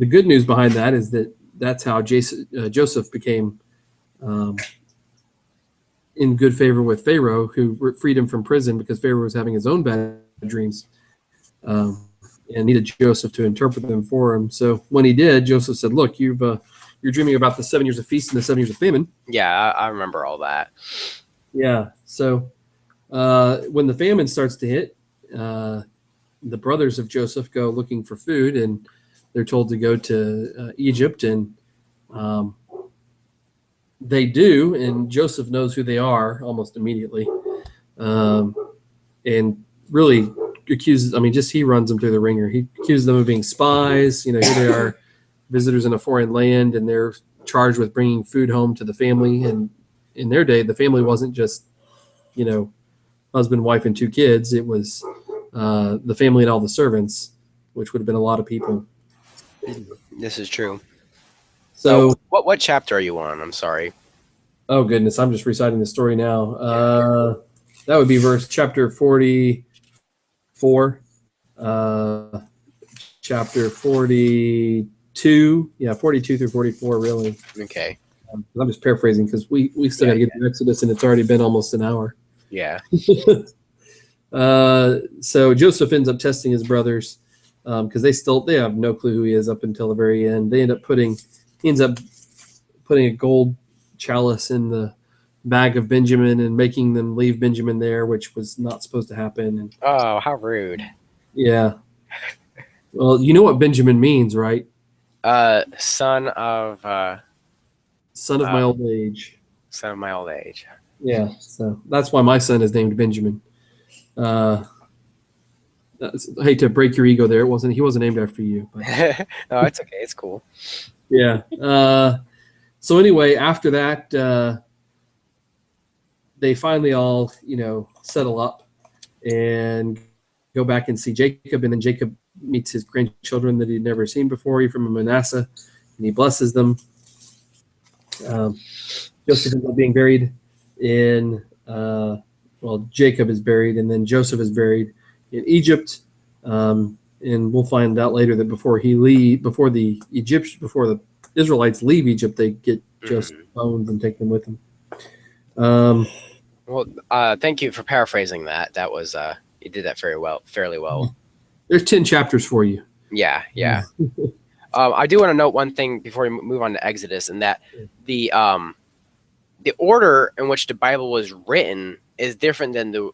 good news behind that is that's how Joseph became in good favor with Pharaoh, who freed him from prison because Pharaoh was having his own bad dreams and needed Joseph to interpret them for him. So when he did, Joseph said, "Look, you're dreaming about the 7 years of feast and the 7 years of famine." Yeah, I remember all that. Yeah. So when the famine starts to hit, the brothers of Joseph go looking for food, and they're told to go to Egypt, and they do, and Joseph knows who they are almost immediately, and really accuses. I mean, just he runs them through the ringer. He accuses them of being spies. Here they are, visitors in a foreign land, and they're charged with bringing food home to the family. And in their day, the family wasn't just, husband, wife, and 2 kids. It was the family and all the servants, which would have been a lot of people. This is true. So, what chapter are you on? I'm sorry. oh goodness, I'm just reciting the story now. That would be chapter 44, chapter 42. Yeah, 42 through 44, really. Okay. I'm just paraphrasing because we still got to get to Exodus, and it's already been almost an hour. Yeah. So Joseph ends up testing his brothers because they have no clue who he is up until the very end. He ends up putting a gold chalice in the bag of Benjamin and making them leave Benjamin there, which was not supposed to happen. And Oh, how rude. yeah, well, you know what Benjamin means, right? Son of Son of my old age. son of my old age. Yeah, so that's why my son is named Benjamin. I hate to break your ego there. He wasn't named after you, but No, it's okay. It's cool. yeah. So anyway, after that, they finally all, settle up and go back and see Jacob, and then Jacob meets his grandchildren that he'd never seen before, Ephraim and Manasseh, and he blesses them. Joseph ends up being buried in, Jacob is buried, and then Joseph is buried in Egypt. And we'll find out later that before the Israelites leave Egypt, they get Joseph's bones and take them with them. Well, thank you for paraphrasing that. That was you did that fairly well. There's 10 chapters for you. Yeah. I do want to note one thing before we move on to Exodus, and that the order in which the Bible was written is different than the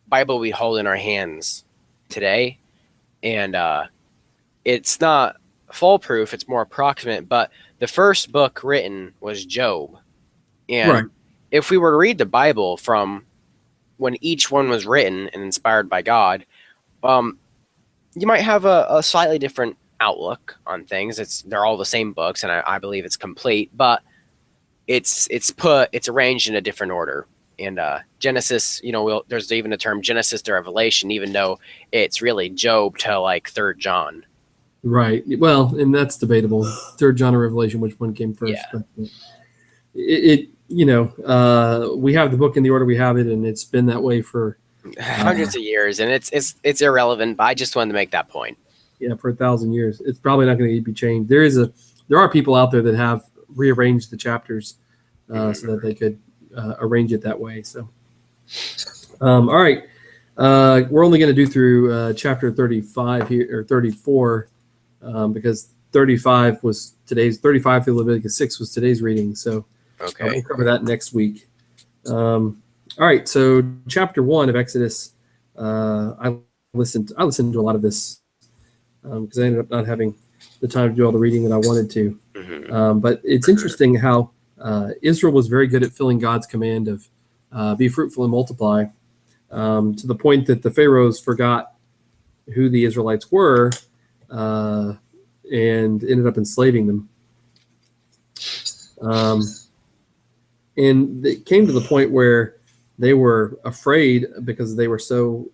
Bible we hold in our hands today, and it's not foolproof. It's more approximate. But the first book written was Job, and Right. if we were to read the Bible from when each one was written and inspired by God, you might have a slightly different outlook on things. They're all the same books, and I believe it's complete, but it's arranged in a different order. And Genesis, there's even a term Genesis to Revelation, even though it's really Job to like 3rd John. Right. Well, and that's debatable. 3rd John or Revelation, which one came first? Yeah. But we have the book in the order we have it, and it's been that way for Hundreds of years, and it's irrelevant. But I just wanted to make that point. for 1,000 years. It's probably not going to be changed. There are people out there that have rearranged the chapters so that they could arrange it that way. So, all right, we're only going to do through chapter 35 here, or 34, because 35 through Leviticus 6 was today's reading. So Okay. we'll cover that next week. All right, so chapter 1 of Exodus, I listened to a lot of this because I ended up not having the time to do all the reading that I wanted to. But it's interesting how Israel was very good at filling God's command of be fruitful and multiply, to the point that the pharaohs forgot who the Israelites were and ended up enslaving them. And it came to the point where they were afraid because they were so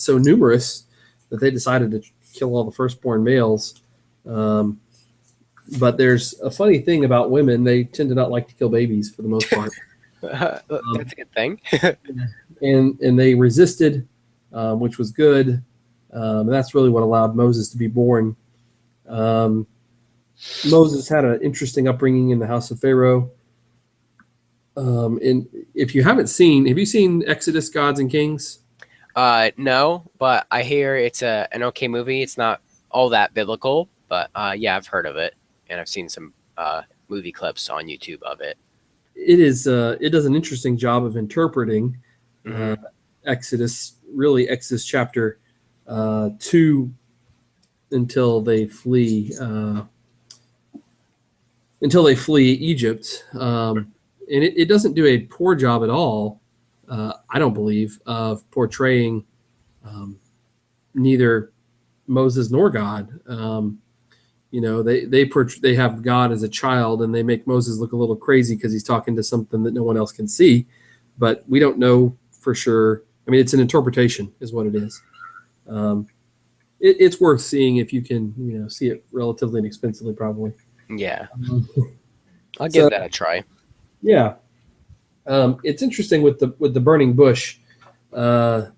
numerous that they decided to kill all the firstborn males. But there's a funny thing about women. They tend to not like to kill babies for the most part. That's a good thing. and they resisted, which was good. And that's really what allowed Moses to be born. Moses had an interesting upbringing in the house of Pharaoh. And if you haven't have you seen Exodus, Gods and Kings? No, but I hear it's an okay movie. It's not all that biblical, but yeah, I've heard of it, and I've seen some movie clips on YouTube of it. It is. It does an interesting job of interpreting Exodus. Really, Exodus chapter two until they flee Egypt. And it doesn't do a poor job at all, I don't believe, of portraying neither Moses nor God. They have God as a child, and they make Moses look a little crazy because he's talking to something that no one else can see. But we don't know for sure. I mean, it's an interpretation, is what it is. It's worth seeing if you can, see it relatively inexpensively, probably. Yeah, I'll give that a try. Yeah, it's interesting with the burning bush. You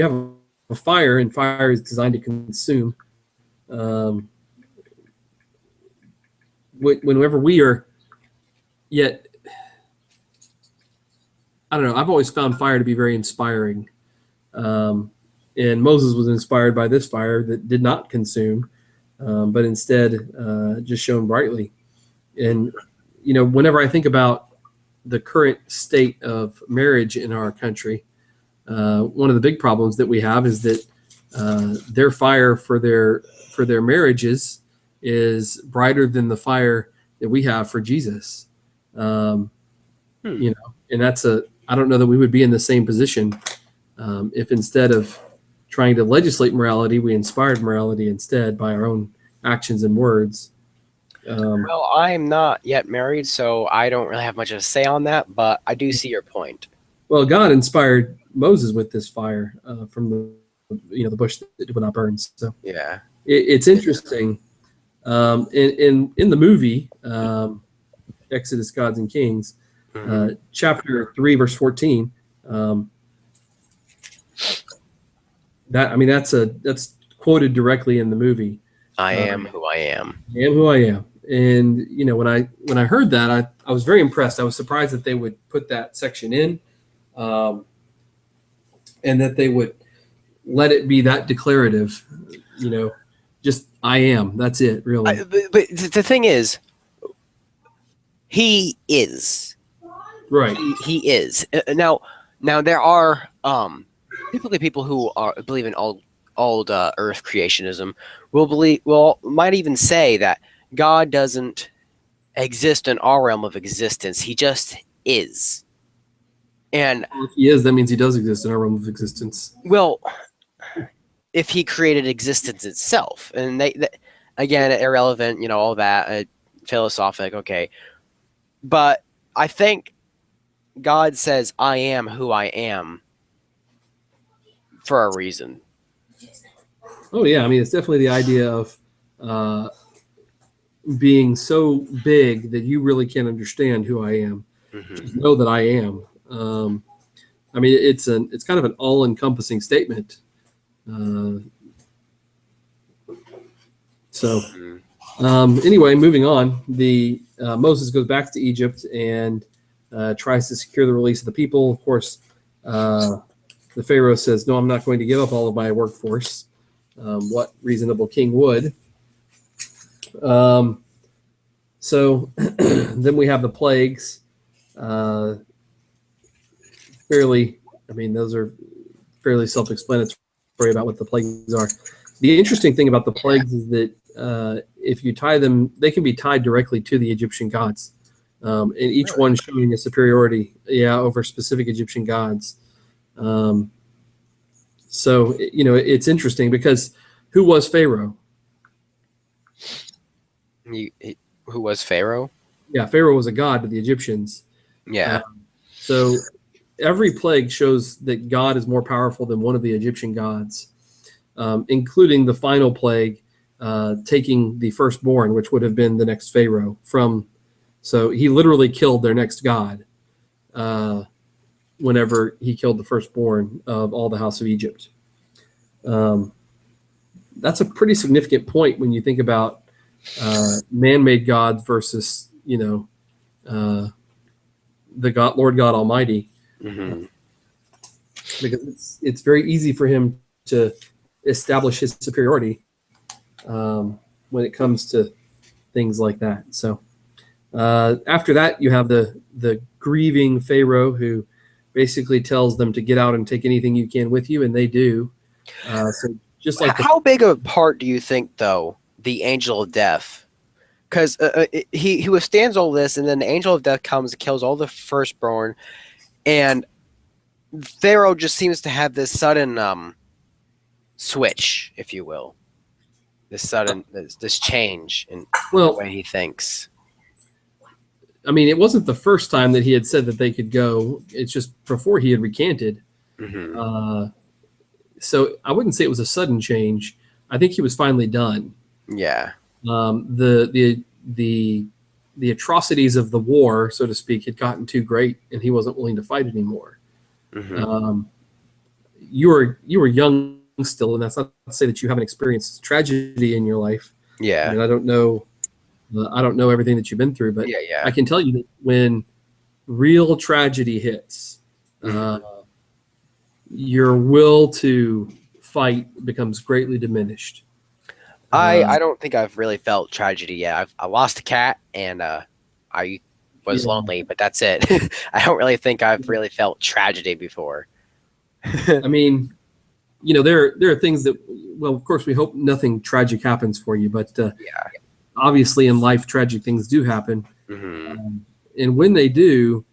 have a fire, and fire is designed to consume. Whenever we are, yet, I don't know. I've always found fire to be very inspiring, and Moses was inspired by this fire that did not consume, but instead just shone brightly. And whenever I think about the current state of marriage in our country, one of the big problems that we have is that their fire for their marriages is brighter than the fire that we have for Jesus. And I don't know that we would be in the same position if instead of trying to legislate morality, we inspired morality instead by our own actions and words. Well, I'm not yet married, so I don't really have much to say on that, but I do see your point. Well, God inspired Moses with this fire from the bush that would not burn. So yeah, it's interesting. In the movie Exodus, Gods and Kings, chapter 3, verse 14. That's quoted directly in the movie. I am who I am. I am who I am. And when I heard that, I was very impressed. I was surprised that they would put that section in, and that they would let it be that declarative. Just I am. That's it, really. But the thing is, he is. Right. He is. Now there are typically people who believe in old Earth creationism might even say that God doesn't exist in our realm of existence. He just is. And if he is, that means he does exist in our realm of existence. Well, if he created existence itself, and again, irrelevant, all that, philosophic, okay. But I think God says, I am who I am for a reason. Oh, yeah. I mean, it's definitely the idea of being so big that you really can't understand who I am. Mm-hmm. Just know that I am. I mean, it's kind of an all-encompassing statement. Anyway, moving on, Moses goes back to Egypt and tries to secure the release of the people. Of course, the Pharaoh says, no, I'm not going to give up all of my workforce. What reasonable king would? So then we have the plagues. Those are fairly self-explanatory about what the plagues are. The interesting thing about the plagues is that if you tie them, they can be tied directly to the Egyptian gods, and each one showing a superiority, over specific Egyptian gods. So it's interesting because who was Pharaoh? Who was Pharaoh? Yeah, Pharaoh was a god to the Egyptians. Yeah. So every plague shows that God is more powerful than one of the Egyptian gods, including the final plague, taking the firstborn, which would have been the next Pharaoh. So he literally killed their next god whenever he killed the firstborn of all the house of Egypt. That's a pretty significant point when you think about man-made gods versus, the Lord God Almighty. Mm-hmm. Because it's very easy for him to establish his superiority when it comes to things like that. So after that, you have the grieving Pharaoh who basically tells them to get out and take anything you can with you, and they do. So just like How big of a part do you think, though, the angel of death? Because he withstands all this, and then the angel of death comes and kills all the firstborn, and Pharaoh just seems to have this sudden switch, if you will, this change in the way he thinks. I mean, it wasn't the first time that he had said that they could go. It's just before he had recanted. Mm-hmm. So I wouldn't say it was a sudden change. I think he was finally done. Yeah. The atrocities of the war, so to speak, had gotten too great, and he wasn't willing to fight anymore. Mm-hmm. You were young still, and that's not to say that you haven't experienced tragedy in your life. Yeah. And I don't know everything that you've been through, but Yeah. I can tell you that when real tragedy hits, your will to fight becomes greatly diminished. I don't think I've really felt tragedy yet. I lost a cat, and I was lonely, but that's it. I don't really think I've really felt tragedy before. I mean, there are things that, well, of course, we hope nothing tragic happens for you, but obviously in life, tragic things do happen. Mm-hmm. And when they do,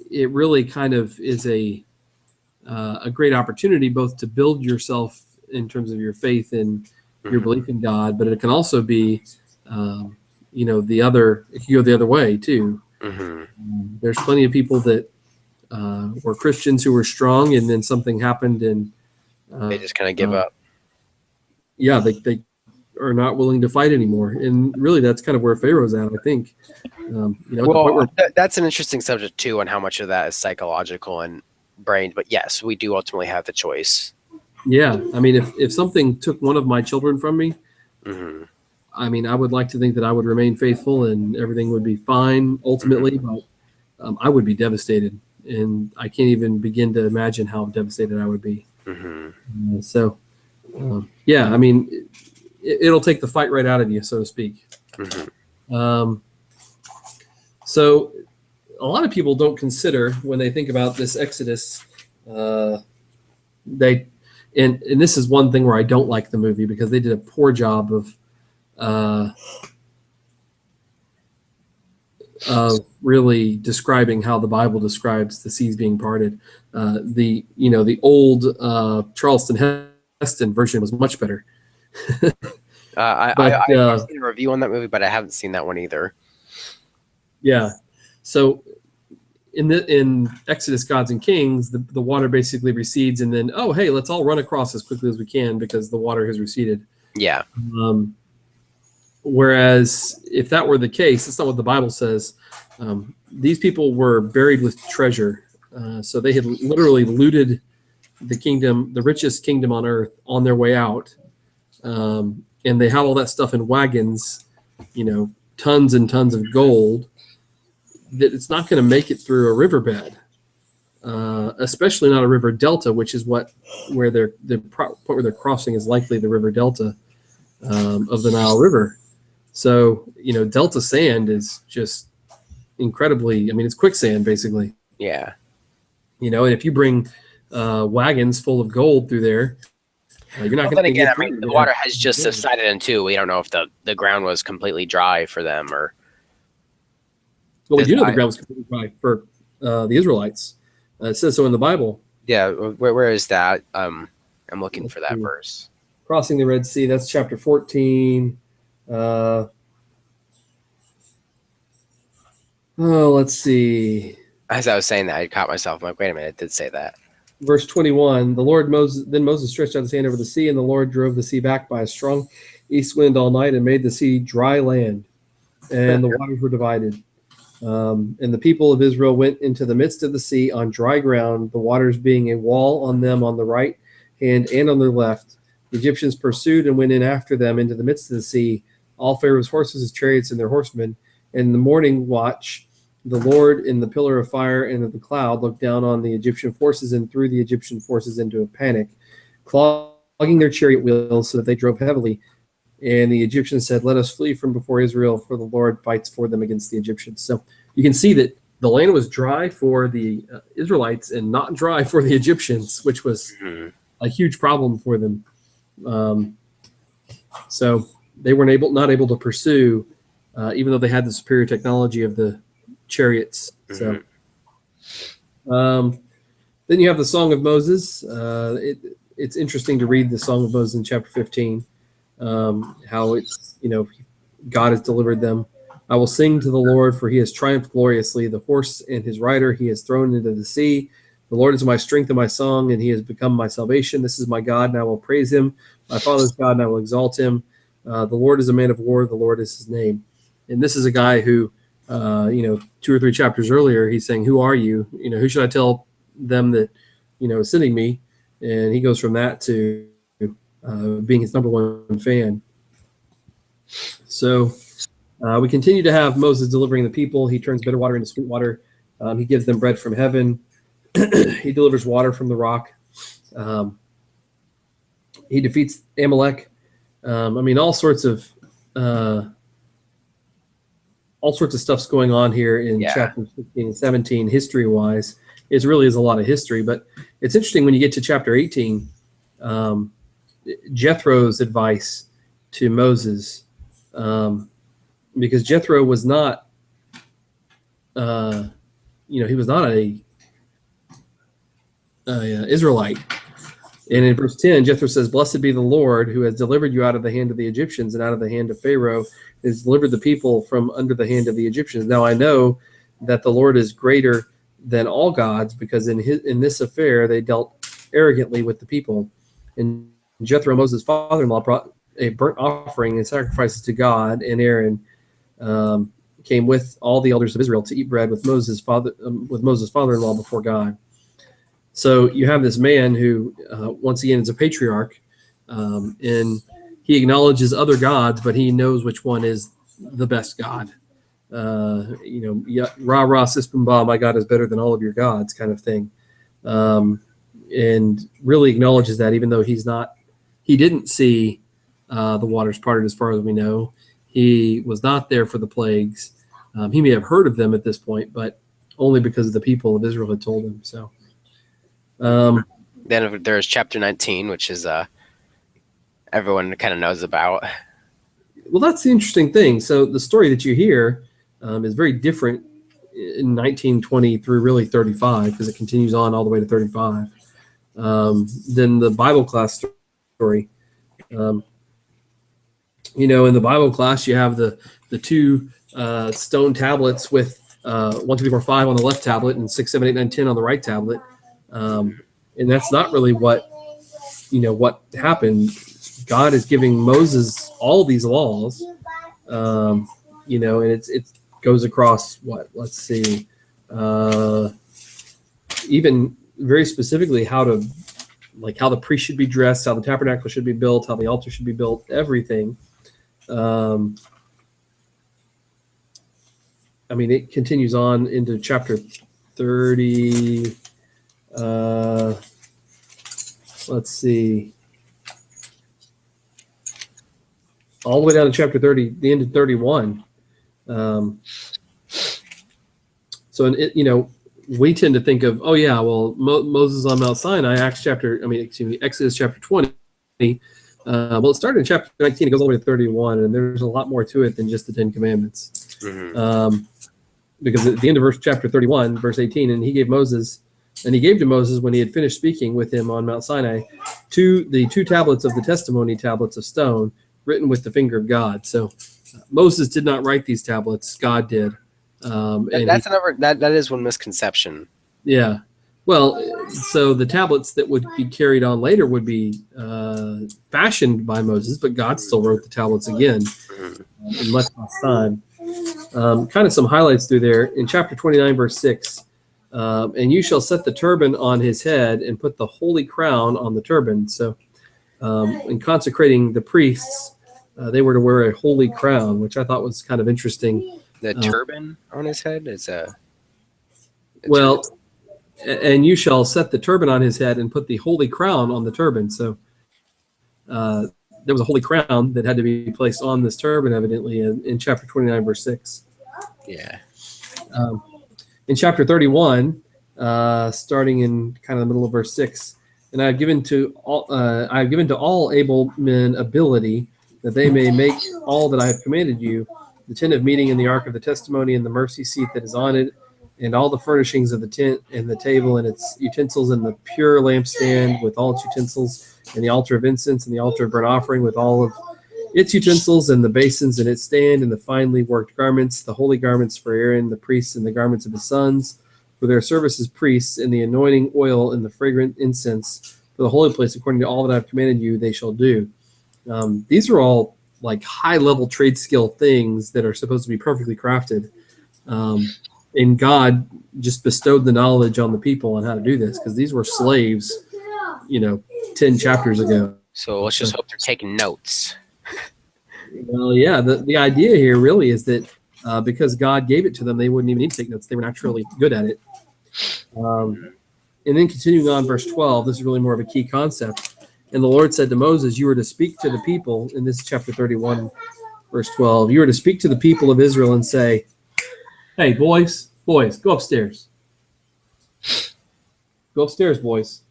it really kind of is a great opportunity both to build yourself in terms of your faith and your belief in God, but it can also be, it can go the other way too. Mm-hmm. There's plenty of people that were Christians who were strong, and then something happened, and They just kind of give up. Yeah, they are not willing to fight anymore, and really, that's kind of where Pharaoh's at, I think. At the point where, That's an interesting subject too, and how much of that is psychological and brain. But yes, we do ultimately have the choice. yeah, I mean, if something took one of my children from me, Mm-hmm. I mean, I would like to think that I would remain faithful and everything would be fine ultimately, but I would be devastated, and I can't even begin to imagine how devastated I would be. Mm-hmm. Yeah, I mean, it'll take the fight right out of you, so to speak. Mm-hmm. So a lot of people don't consider when they think about this Exodus, and this is one thing where I don't like the movie because they did a poor job of really describing how the Bible describes the seas being parted. The old Charleston Heston version was much better. I've seen a review on that movie, but I haven't seen that one either. Yeah. So in Exodus, Gods and Kings, the water basically recedes, and then, oh, hey, let's all run across as quickly as we can because the water has receded. Yeah. Whereas if that were the case, that's not what the Bible says. These people were buried with treasure. So they had literally looted the kingdom, the richest kingdom on earth, on their way out. And they had all that stuff in wagons, tons and tons of gold, that it's not going to make it through a riverbed, especially not a river delta, which is where the point where they're crossing is likely the river delta of the Nile River. So, delta sand is just incredibly, it's quicksand basically. Yeah. And if you bring wagons full of gold through there, you're not going to get through. The water has just subsided in two. We don't know if the ground was completely dry for them or. Well, we do know the ground was completely dry for the Israelites. It says so in the Bible. Yeah, where is that? I'm looking for that verse. Crossing the Red Sea, that's chapter 14. Let's see. As I was saying that, I caught myself. I'm like, wait a minute, it did say that. Verse 21, then Moses stretched out his hand over the sea, and the Lord drove the sea back by a strong east wind all night and made the sea dry land, and the waters were divided. And the people of Israel went into the midst of the sea on dry ground, the waters being a wall on them on the right hand and on their left. The Egyptians pursued and went in after them into the midst of the sea, all Pharaoh's horses, his chariots, and their horsemen. In the morning watch, the Lord in the pillar of fire and of the cloud looked down on the Egyptian forces and threw the Egyptian forces into a panic, clogging their chariot wheels so that they drove heavily. And the Egyptians said, "Let us flee from before Israel, for the Lord fights for them against the Egyptians." So you can see that the land was dry for the Israelites and not dry for the Egyptians, which was a huge problem for them. So they weren't not able to pursue, even though they had the superior technology of the chariots. So then you have the Song of Moses. It's interesting to read the Song of Moses in chapter 15, how it's, God has delivered them. I will sing to the Lord, for he has triumphed gloriously. The horse and his rider he has thrown into the sea. The Lord is my strength and my song, and he has become my salvation. This is my God, and I will praise him. My Father's God, and I will exalt him. The Lord is a man of war. The Lord is his name. And this is a guy who, 2 or 3 chapters earlier, he's saying, who are you? Who should I tell them that, is sending me? And he goes from that to being his number one fan. So we continue to have Moses delivering the people. He turns bitter water into sweet water. He gives them bread from heaven. He delivers water from the rock. He defeats Amalek. All sorts of stuff's going on here in chapters 15 and 17, history-wise. It really is a lot of history, but it's interesting when you get to chapter 18, Jethro's advice to Moses, because Jethro was not, he was not a Israelite. And in verse 10, Jethro says, "Blessed be the Lord who has delivered you out of the hand of the Egyptians and out of the hand of Pharaoh, has delivered the people from under the hand of the Egyptians. Now I know that the Lord is greater than all gods, because in this affair they dealt arrogantly with the people." And Jethro, Moses' father-in-law, brought a burnt offering and sacrifices to God, and Aaron came with all the elders of Israel to eat bread with Moses' father-in-law before God. So you have this man who, once again, is a patriarch, and he acknowledges other gods, but he knows which one is the best God. Rah rah sispumba, my God is better than all of your gods, kind of thing, and really acknowledges that, even though he didn't see the waters parted, as far as we know. He was not there for the plagues. He may have heard of them at this point, but only because the people of Israel had told him. So. Then there's chapter 19, which is everyone kind of knows about. Well, that's the interesting thing. So the story that you hear is very different in 1920 through really 35, because it continues on all the way to 35. Than the Bible class story. In the Bible class, you have the 2 stone tablets with 1, 2, 3, 4, 5 on the left tablet and 6, 7, 8, 9, 10 on the right tablet. And that's not really what happened. God is giving Moses all these laws, and it goes across let's see, even very specifically how the priest should be dressed, how the tabernacle should be built, how the altar should be built, everything. It continues on into chapter 30. Let's see, all the way down to chapter 30, the end of 31. We tend to think of, Moses on Mount Sinai, Exodus chapter 20. It started in chapter 19, it goes all the way to 31, and there's a lot more to it than just the 10 Commandments. Mm-hmm. Because at the end of chapter 31, verse 18, and he gave to Moses, when he had finished speaking with him on Mount Sinai, the 2 tablets of the testimony, tablets of stone, written with the finger of God. So Moses did not write these tablets; God did. That is one misconception. Yeah. Well, so the tablets that would be carried on later would be fashioned by Moses, but God still wrote the tablets again in much less time. Kind of some highlights through there in chapter 29, verse 6. And you shall set the turban on his head and put the holy crown on the turban. So in consecrating the priests, they were to wear a holy crown, which I thought was kind of interesting. The turban on his head is well, and you shall set the turban on his head and put the holy crown on the turban. So there was a holy crown that had to be placed on this turban, evidently, in chapter 29, verse 6. Yeah. In chapter 31, starting in kind of the middle of verse 6, and I have given to all able men ability, that they may make all that I have commanded you, the tent of meeting and the ark of the testimony and the mercy seat that is on it, and all the furnishings of the tent and the table and its utensils and the pure lampstand with all its utensils and the altar of incense and the altar of burnt offering with all of its utensils and the basins and its stand and the finely worked garments, the holy garments for Aaron the priest and the garments of his sons for their service as priests, and the anointing oil and the fragrant incense for the holy place according to all that I've commanded you they shall do. These are all like high level trade skill things that are supposed to be perfectly crafted. And God just bestowed the knowledge on the people on how to do this, because these were slaves, 10 chapters ago. So let's just hope they're taking notes. Well, yeah, the idea here really is that because God gave it to them, they wouldn't even need to take notes. They were naturally good at it. And then continuing on, verse 12, this is really more of a key concept. And the Lord said to Moses, you are to speak to the people, and this is chapter 31, verse 12. You are to speak to the people of Israel and say, hey, boys, go upstairs. Go upstairs, boys.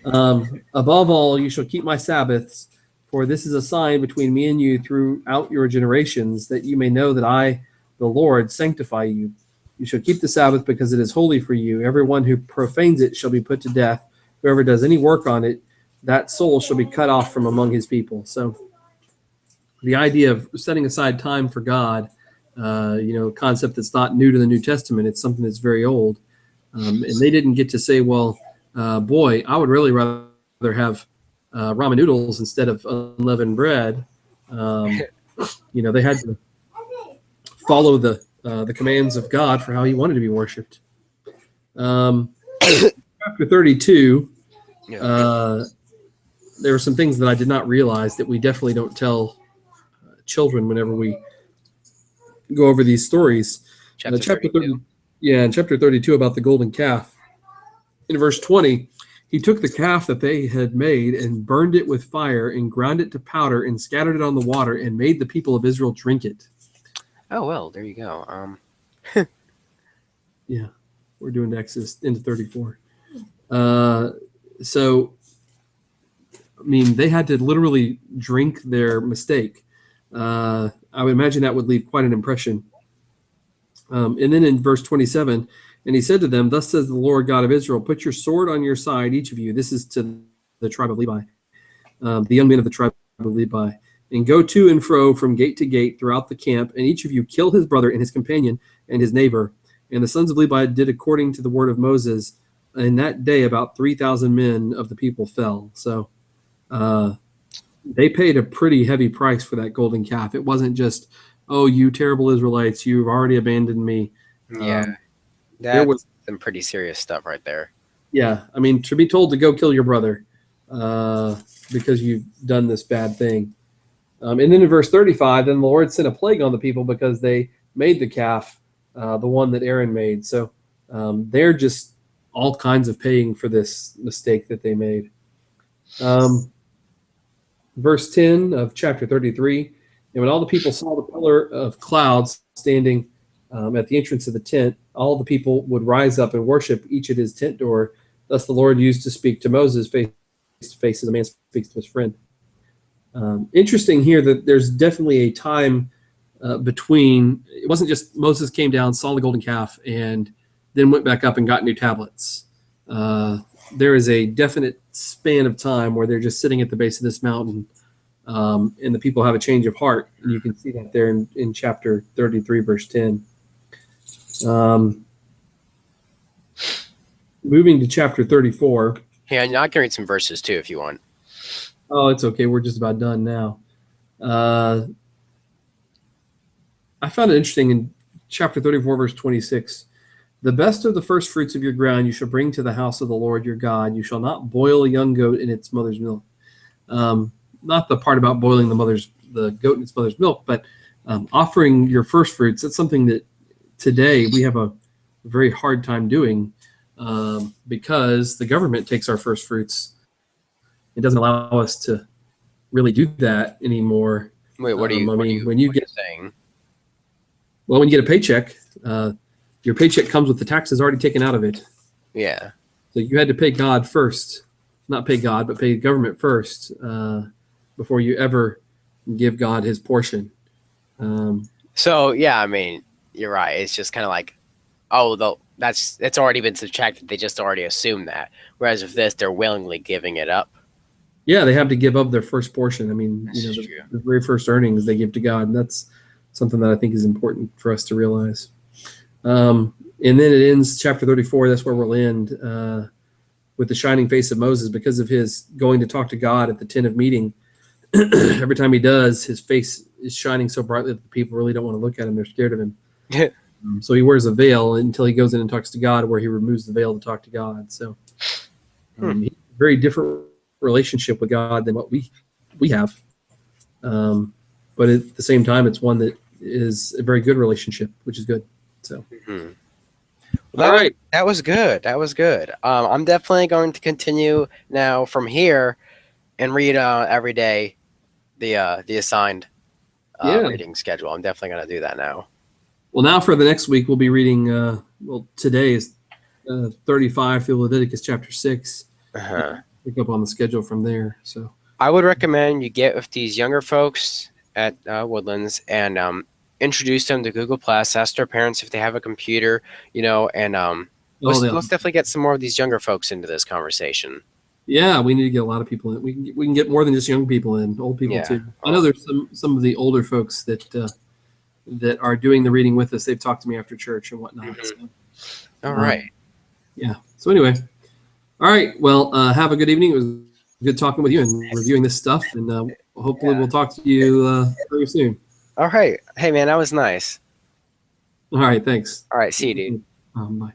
Above all, you shall keep my Sabbaths, for this is a sign between me and you throughout your generations, that you may know that I, the Lord, sanctify you. You shall keep the Sabbath because it is holy for you. Everyone who profanes it shall be put to death. Whoever does any work on it, that soul shall be cut off from among his people. So the idea of setting aside time for God, a concept that's not new to the New Testament. It's something that's very old. And they didn't get to say, well, boy, I would really rather have ramen noodles instead of unleavened bread. They had to follow the commands of God for how he wanted to be worshipped. Chapter 32, there were some things that I did not realize that we definitely don't tell children whenever we go over these stories. Chapter 32. In chapter 32 about the golden calf. In verse 20, he took the calf that they had made and burned it with fire and ground it to powder and scattered it on the water and made the people of Israel drink it. Oh, well, there you go. Yeah, we're doing Exodus into 34. So, they had to literally drink their mistake. I would imagine that would leave quite an impression. And then in verse 27, and he said to them, thus says the Lord God of Israel, put your sword on your side, each of you. This is to the tribe of Levi, the young men of the tribe of Levi, and go to and fro from gate to gate throughout the camp, and each of you kill his brother and his companion and his neighbor. And the sons of Levi did according to the word of Moses. And that day about 3,000 men of the people fell. So they paid a pretty heavy price for that golden calf. It wasn't just, oh, you terrible Israelites, you've already abandoned me. Yeah, that's some pretty serious stuff right there. Yeah, to be told to go kill your brother because you've done this bad thing. And then in verse 35, then the Lord sent a plague on the people because they made the calf, the one that Aaron made. So they're just all kinds of paying for this mistake that they made. Verse 10 of chapter 33, and when all the people saw the pillar of clouds standing at the entrance of the tent, all the people would rise up and worship each at his tent door. Thus the Lord used to speak to Moses face to face as a man speaks to his friend. Interesting here that there's definitely a time between, it wasn't just Moses came down, saw the golden calf, and then went back up and got new tablets. There is a definite span of time where they're just sitting at the base of this mountain, and the people have a change of heart. And you can see that there in chapter 33, verse 10. Moving to chapter 34. Yeah, and I can read some verses too if you want. Oh, it's okay. We're just about done now. I found it interesting in chapter 34, verse 26. The best of the first fruits of your ground you shall bring to the house of the Lord your God. You shall not boil a young goat in its mother's milk. Not the part about boiling the goat in its mother's milk, but offering your first fruits. That's something that today we have a very hard time doing because the government takes our first fruits. It doesn't allow us to really do that anymore. Wait, what are you saying? Well, when you get a paycheck, your paycheck comes with the taxes already taken out of it. Yeah. So you had to pay God first, not pay God, but pay the government first before you ever give God his portion. So yeah, I mean, you're right. It's just kind of like, oh, it's already been subtracted. They just already assume that. Whereas with this, they're willingly giving it up. Yeah, they have to give up their first portion. I mean, This is the true. very first earnings they give to God, and that's something that I think is important for us to realize. And then it ends chapter 34. That's where we'll end with the shining face of Moses because of his going to talk to God at the tent of meeting. Every time he does, his face is shining so brightly that the people really don't want to look at him. They're scared of him. So he wears a veil until he goes in and talks to God, where he removes the veil to talk to God. So he very different relationship with God than what we have. But at the same time, it's one that is a very good relationship, which is good. So, all right. That was good. That was good. I'm definitely going to continue now from here and read every day the assigned reading schedule. I'm definitely going to do that now. Well, now for the next week, we'll be reading, today is 35 through Leviticus chapter 6. Pick up on the schedule from there. So I would recommend you get with these younger folks at Woodlands and introduce them to Google Plus. Ask their parents if they have a computer, and let's definitely get some more of these younger folks into this conversation. Yeah, we need to get a lot of people in. We can get more than just young people in, old people too. I know there's some of the older folks that are doing the reading with us. They've talked to me after church and whatnot. So, all right. Yeah. So anyway, all right. Well, have a good evening. It was good talking with you and reviewing this stuff. And hopefully we'll talk to you very soon. All right. Hey, man, that was nice. All right. Thanks. All right. See you, dude. Bye.